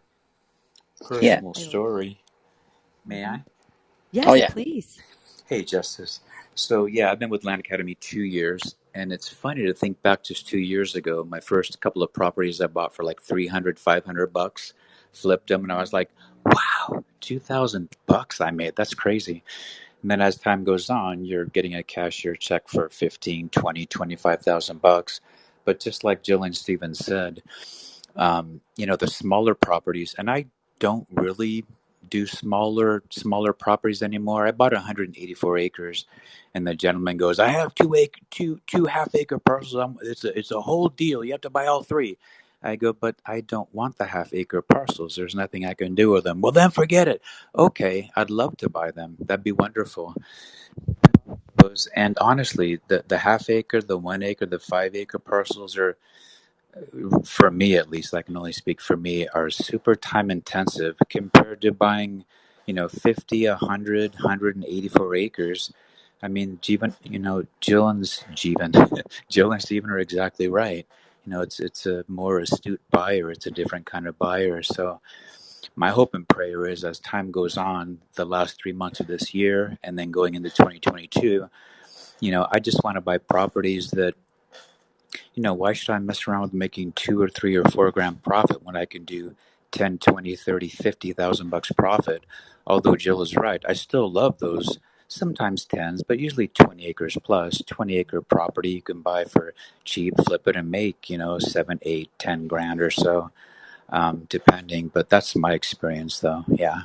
Yeah. Personal I story. May Mhm. I? Oh Yes, yeah. please. Hey, Justice. So, yeah, I've been with Land Academy 2 years, and it's funny to think back just 2 years ago. My first couple of properties I bought for like 300, $500, flipped them, and I was like, wow, $2,000 I made. That's crazy. And then as time goes on, you're getting a cashier check for 15, 20, 25,000 bucks. But just like Jill and Steven said, the smaller properties, and I don't really do smaller properties anymore. I bought 184 acres, and the gentleman goes, "I have two half-acre parcels. It's a whole deal. You have to buy all three." I go, "But I don't want the half-acre parcels. There's nothing I can do with them." "Well, then forget it." "Okay, I'd love to buy them. That'd be wonderful." And honestly, the half-acre, the 1 acre, the 5 acre parcels are, for me at least, I can only speak for me, are super time intensive compared to buying, 50, 100, 184 acres. I mean, Jill and Stephen are exactly right. It's a more astute buyer. It's a different kind of buyer. So my hope and prayer is as time goes on, the last 3 months of this year, and then going into 2022, I just want to buy properties that, why should I mess around with making 2 or 3 or 4 grand profit when I can do 10, 20, 30, 50,000 bucks profit? Although Jill is right, I still love those sometimes tens, but usually 20 acres plus. 20-acre property you can buy for cheap, flip it and make, 7, 8, 10 grand or so, depending. But that's my experience though. Yeah.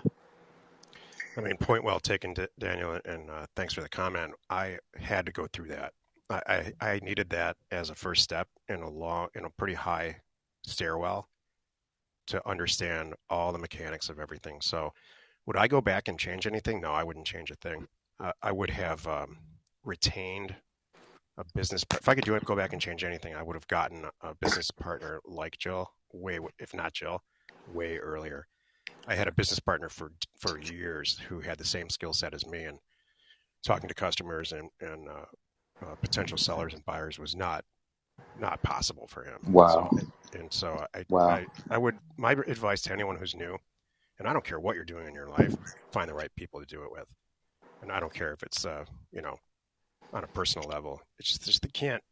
I mean, point well taken, Daniel, and thanks for the comment. I had to go through that. I needed that as a first step in a pretty high stairwell to understand all the mechanics of everything. So, would I go back and change anything? No, I wouldn't change a thing. I would have retained a business. If I could go back and change anything, I would have gotten a business partner like Jill, if not Jill, way earlier. I had a business partner for years who had the same skill set as me, and talking to customers and potential sellers and buyers was not possible for him. Wow. So Wow. I would my advice to anyone who's new, and I don't care what you're doing in your life, find the right people to do it with, and I don't care if it's on a personal level. It's just they can't.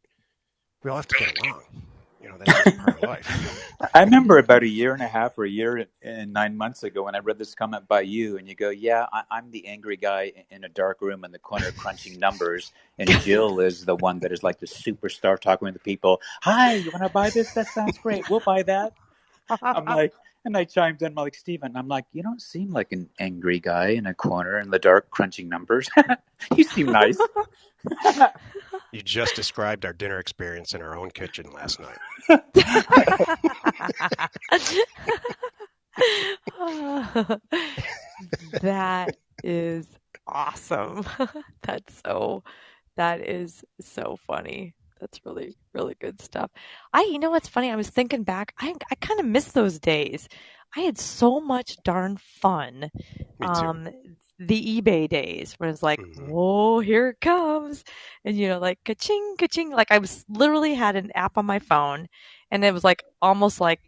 We all have to get along. That's just part of life. I remember about a year and a half or a year and 9 months ago when I read this comment by you, and you go, "Yeah, I'm the angry guy in a dark room in the corner crunching numbers, and Jill is the one that is like the superstar talking with the people. Hi, you want to buy this? That sounds great. We'll buy that." I'm like, and I chimed in, I'm like, "Steven, I'm like, you don't seem like an angry guy in a corner in the dark crunching numbers. You seem nice." You just described our dinner experience in our own kitchen last night. That is awesome. That's so that is so funny. That's really, really good stuff. You know what's funny? I was thinking back. I kind of miss those days. I had so much darn fun. Me too. The eBay days when it's like, Hmm. whoa, here it comes. And, like ka-ching, ka-ching. Like I was literally had an app on my phone and it was like almost like,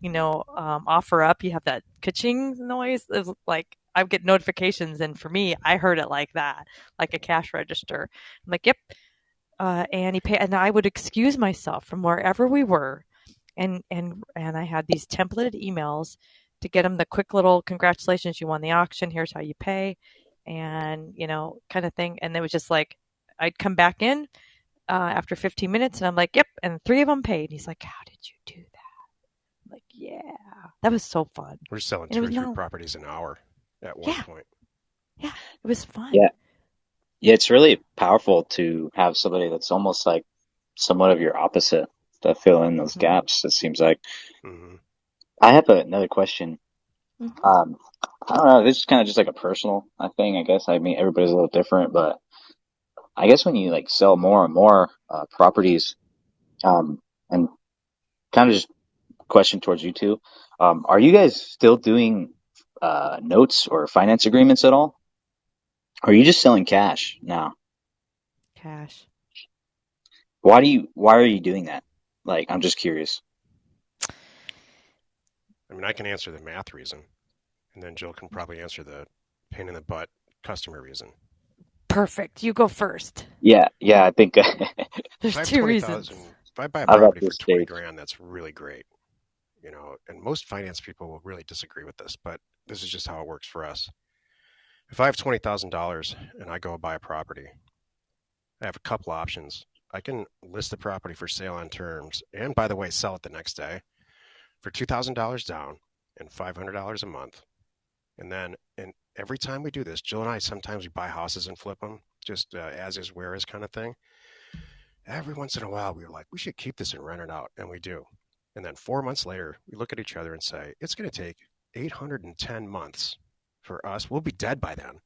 offer up. You have that ka-ching noise. It was like I would get notifications. And for me, I heard it like that, like a cash register. I'm like, yep, and he pay, and I would excuse myself from wherever we were, and I had these templated emails to get him the quick little congratulations, you won the auction. Here's how you pay, and kind of thing. And it was just like I'd come back in after 15 minutes, and I'm like, yep, and three of them paid. He's like, how did you do that? I'm like, yeah, that was so fun, We're selling and it two was or three not, properties an hour at one yeah, point. yeah, it was fun. Yeah. Yeah, it's really powerful to have somebody that's almost like somewhat of your opposite to fill in those Hmm. gaps, it seems like. Hmm. I have another question. Hmm. Um, I don't know, this is kind of just like a personal thing, I guess. I mean, everybody's a little different, but I guess when you like sell more and more properties, and kind of just question towards you two, are you guys still doing notes or finance agreements at all? Or are you just selling cash now? Cash. Why are you doing that? Like, I'm just curious. I mean, I can answer the math reason, and then Jill can probably answer the pain in the butt customer reason. Perfect. You go first. Yeah, I think If There's I have two reasons. 20,000, if I buy a I'm at property for this 20 stage. grand, that's really great. And most finance people will really disagree with this, but this is just how it works for us. If I have $20,000 and I go buy a property, I have a couple options. I can list the property for sale on terms, and by the way, sell it the next day for $2,000 down and $500 a month. And every time we do this, Jill and I sometimes we buy houses and flip them, just as is, where is kind of thing. Every once in a while, we were like, we should keep this and rent it out, and we do. And then 4 months later, we look at each other and say, it's going to take 810 months for us. We'll be dead by then.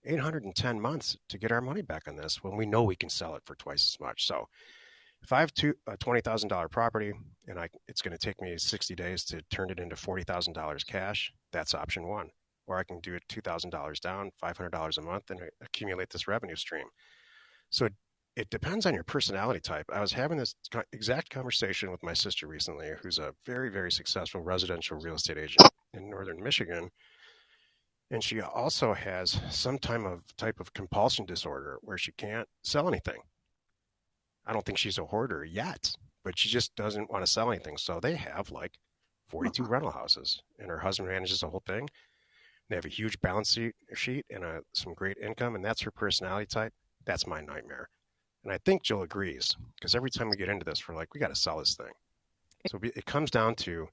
810 months to get our money back on this when we know we can sell it for twice as much. So if I have a $20,000 property and it's going to take me 60 days to turn it into $40,000 cash, that's option one. Or I can do it $2,000 down, $500 a month, and accumulate this revenue stream. So it depends on your personality type. I was having this exact conversation with my sister recently, who's a very, very successful residential real estate agent in northern Michigan. And she also has some type of compulsion disorder where she can't sell anything. I don't think she's a hoarder yet, but she just doesn't want to sell anything. So they have like 42 rental houses, and her husband manages the whole thing. They have a huge balance sheet and some great income, and that's her personality type. That's my nightmare. And I think Jill agrees because every time we get into this, we're like, we got to sell this thing. So it comes down to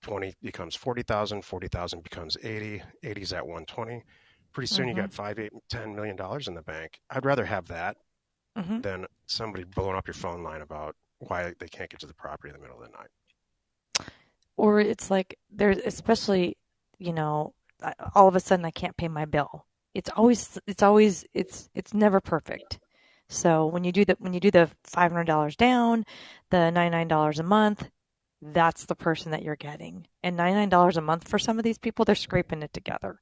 20 becomes 40,000, 40,000 becomes 80, 80's at 120. Pretty soon you Mm-hmm. got 5, 8, $10 million in the bank. I'd rather have that Mm-hmm. than somebody blowing up your phone line about why they can't get to the property in the middle of the night. Or it's like there's especially, all of a sudden I can't pay my bill. It's never perfect. So when you do the $500 down, the $99 a month, that's the person that you're getting. And $99 a month for some of these people, they're scraping it together.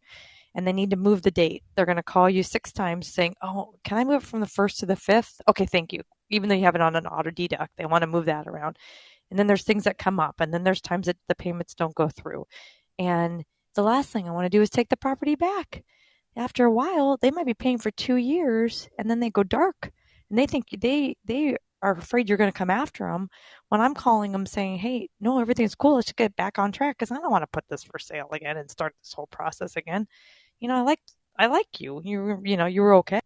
And they need to move the date. They're going to call you 6 times saying, "Oh, can I move it from the 1st to the 5th?" Okay, thank you. Even though you have it on an auto deduct, they want to move that around. And then there's things that come up, and then there's times that the payments don't go through. And the last thing I want to do is take the property back. After a while, they might be paying for 2 years, and then they go dark, and they think they are afraid you're going to come after them. When I'm calling them saying, "Hey, no, everything's cool. Let's get back on track," because I don't want to put this for sale again and start this whole process again. I like you. You were okay.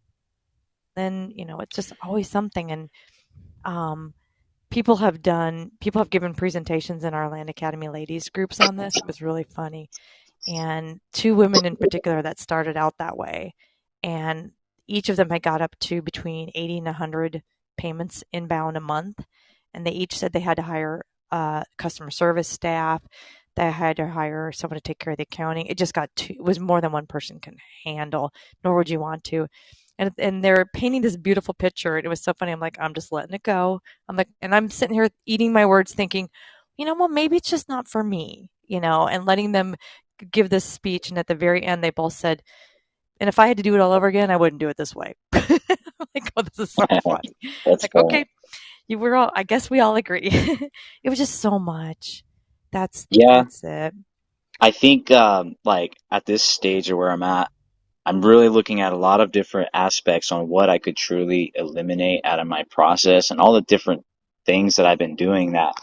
Then it's just always something, and um, people have given presentations in our Land Academy ladies groups on this. It was really funny. And two women in particular that started out that way. And each of them had got up to between 80 and 100 payments inbound a month. And they each said they had to hire customer service staff. that I had to hire someone to take care of the accounting. It just got too, it was more than one person can handle, nor would you want to. And they're painting this beautiful picture. It was so funny. I'm like, I'm just letting it go. I'm like, and I'm sitting here eating my words thinking, well, maybe it's just not for me, and letting them give this speech. And at the very end, they both said, and if I had to do it all over again, I wouldn't do it this way. I'm like, oh, this is so funny. That's Like, funny. okay, you were all, I guess we all agree. It was just so much. Yeah, That's it. I think like at this stage of where I'm at, I'm really looking at a lot of different aspects on what I could truly eliminate out of my process and all the different things that I've been doing that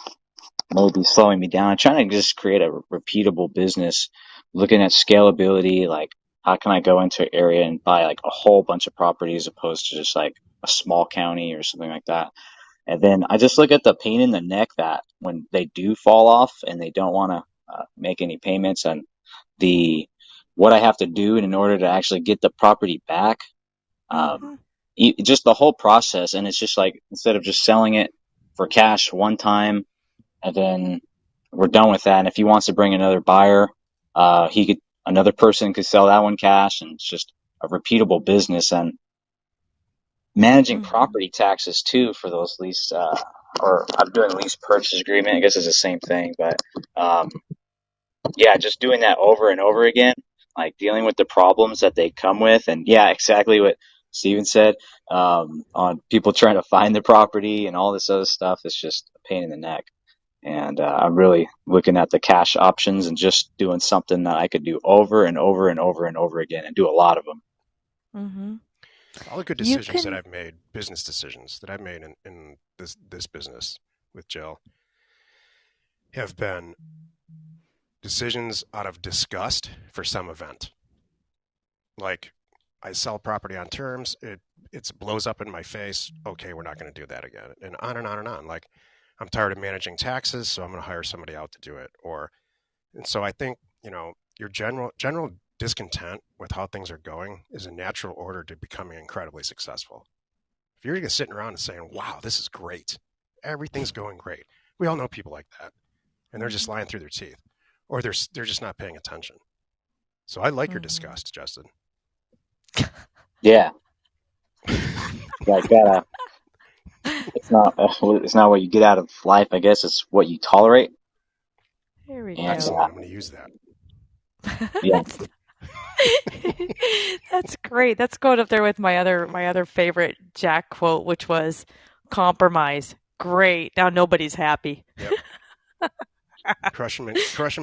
may be slowing me down. I'm trying to just create a repeatable business, looking at scalability, like how can I go into an area and buy like a whole bunch of property as opposed to just like a small county or something like that. And then I just look at the pain in the neck that when they do fall off and they don't want to make any payments and the what I have to do in order to actually get the property back. Um, Mm-hmm. just the whole process. And it's just like instead of just selling it for cash one time and then we're done with that. And if he wants to bring another buyer, another person could sell that one cash, and it's just a repeatable business. And managing Mm-hmm. property taxes too for those lease, or I'm doing lease purchase agreement. I guess it's the same thing, but um, yeah, just doing that over and over again, like dealing with the problems that they come with, and yeah, exactly what Steven said, on people trying to find the property and all this other stuff. It's just a pain in the neck. And I'm really looking at the cash options and just doing something that I could do over and over and over and over again and do a lot of them. Mm-hmm. All the good You decisions that can. I've made, business decisions that I've made in this business with Jill, have been decisions out of disgust for some event. Like I sell property on terms, it blows up in my face. Okay, we're not going to do that again, and on and on and on. Like I'm tired of managing taxes, so I'm going to hire somebody out to do it. And so I think your general discontent with how things are going is a natural order to becoming incredibly successful. If you're just sitting around and saying, "Wow, this is great, everything's going great," we all know people like that, and they're just lying through their teeth, or they're just not paying attention. So I like your Mm-hmm. disgust, Justin. Yeah, yeah, gotta. It's not what you get out of life. I guess it's what you tolerate. There we And go. Excellent. I'm going to use that. yeah, That's that's great. That's going up there with my other favorite Jack quote, which was compromise. Great. Now nobody's happy. Yep. Crush 'em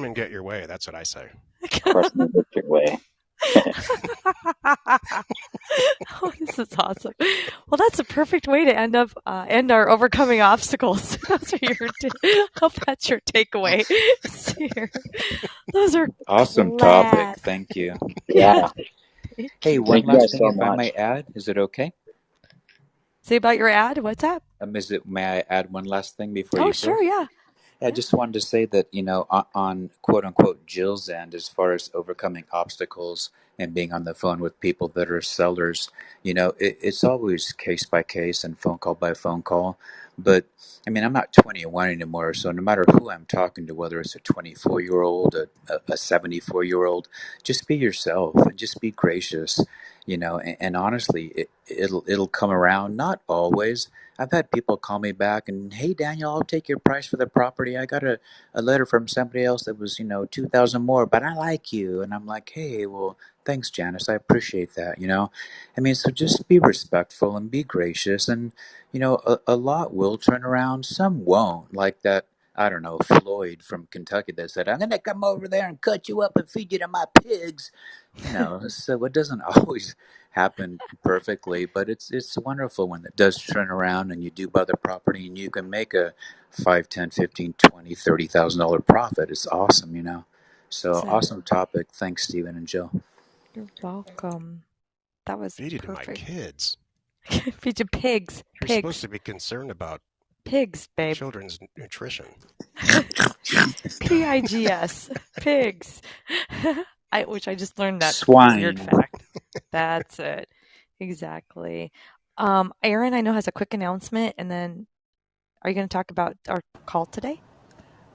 and get your way. That's what I say. crushing the victory way. Oh, this is awesome. Well, that's a perfect way to end our overcoming obstacles. Those are hope that's your takeaway. Here. Those are Awesome topic. class. Thank you. Yeah, Yeah, thank Hey, you. one thank you last guys thing, so if I much. may add, is it okay? Say about your ad. What's that? May I add one last thing before Oh, you go? sure. Yeah. I Yeah. just wanted to say that, on quote unquote Jill's end, as far as overcoming obstacles and being on the phone with people that are sellers, it's always case by case and phone call by phone call. But I mean, I'm not 21 anymore, so no matter who I'm talking to, whether it's a 24-year-old, a 74-year-old, just be yourself and just be gracious, and honestly, it'll come around. Not always. I've had people call me back and, hey, Daniel, I'll take your price for the property. I got a letter from somebody else that was, 2,000 more, but I like you. And I'm like, hey, well, thanks, Janice. I appreciate that. I mean, so just be respectful and be gracious. And, a lot will turn around, some won't. Like that, I don't know, Floyd from Kentucky that said, I'm going to come over there and cut you up and feed you to my pigs. So it doesn't always happen perfectly, but it's wonderful when it does turn around and you do buy the property and you can make a 5, 10, 15, 20, $30,000 profit. It's awesome. So That's it. awesome topic. Thanks, Stephen and Jill. You're welcome. That was Feed it to my perfect. kids. Feed you pigs. You're supposed Pigs. to be concerned about Pigs, babe. children's nutrition. Pigs. Pigs. Which I just learned that weird Swine. fact. That's it. Exactly. Aaron, I know has a quick announcement, and then are you going to talk about our call today?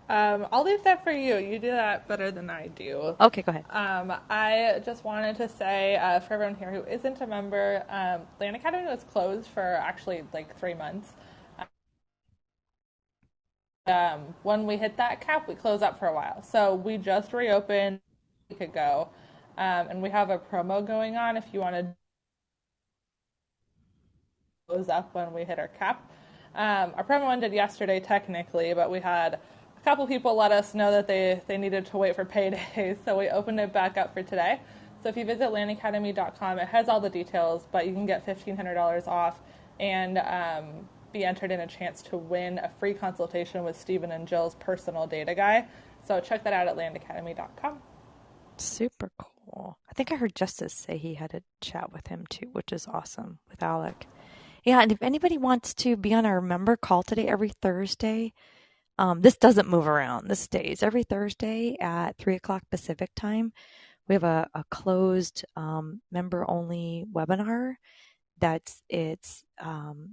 I'll leave that for you. You do that better than I do. Okay, go ahead. I just wanted to say for everyone here who isn't a member, Land Academy was closed for actually like 3 months. When we hit that cap, we closed up for a while. So we just reopened a week ago, and we have a promo going on if you want to close up when we hit our cap. Our promo ended yesterday technically, but we had a couple people let us know that they needed to wait for payday, so we opened it back up for today. So if you visit landacademy.com, it has all the details, but you can get $1,500 off and be entered in a chance to win a free consultation with Stephen and Jill's personal data guy. So check that out at landacademy.com. Super cool. I think I heard Justice say he had a chat with him too, which is awesome, with Alec. Yeah, and if anybody wants to be on our member call today every Thursday, this doesn't move around. This stays every Thursday at 3 o'clock Pacific time. We have a closed member only webinar. It's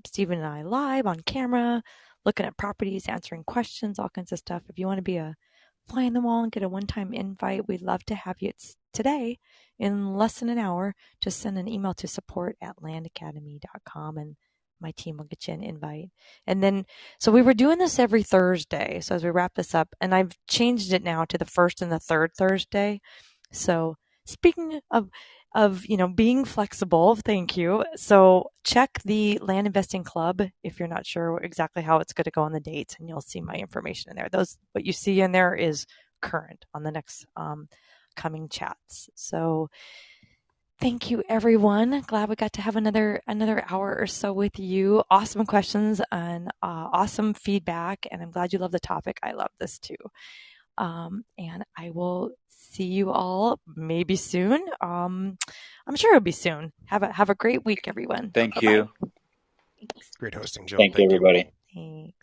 Stephen and I live on camera, looking at properties, answering questions, all kinds of stuff. If you want to be a fly on the wall and get a one-time invite, we'd love to have you. It's today in less than an hour. Just send an email to support@landacademy.com and my team will get you an invite. And then, so we were doing this every Thursday. So as we wrap this up, and I've changed it now to the first and the third Thursday. So speaking of being flexible, thank you. So check the Land Investing Club if you're not sure exactly how it's going to go on the dates, and you'll see my information in there. What you see in there is current on the next coming chats. So thank you, everyone. Glad we got to have another hour or so with you. Awesome questions and awesome feedback, and I'm glad you love the topic. I love this too. And I will see you all maybe soon. I'm sure it'll be soon. Have a great week, everyone. Thank Bye-bye. you. Thanks. Great hosting, Jill. Thank you, Thank you. everybody. Thanks.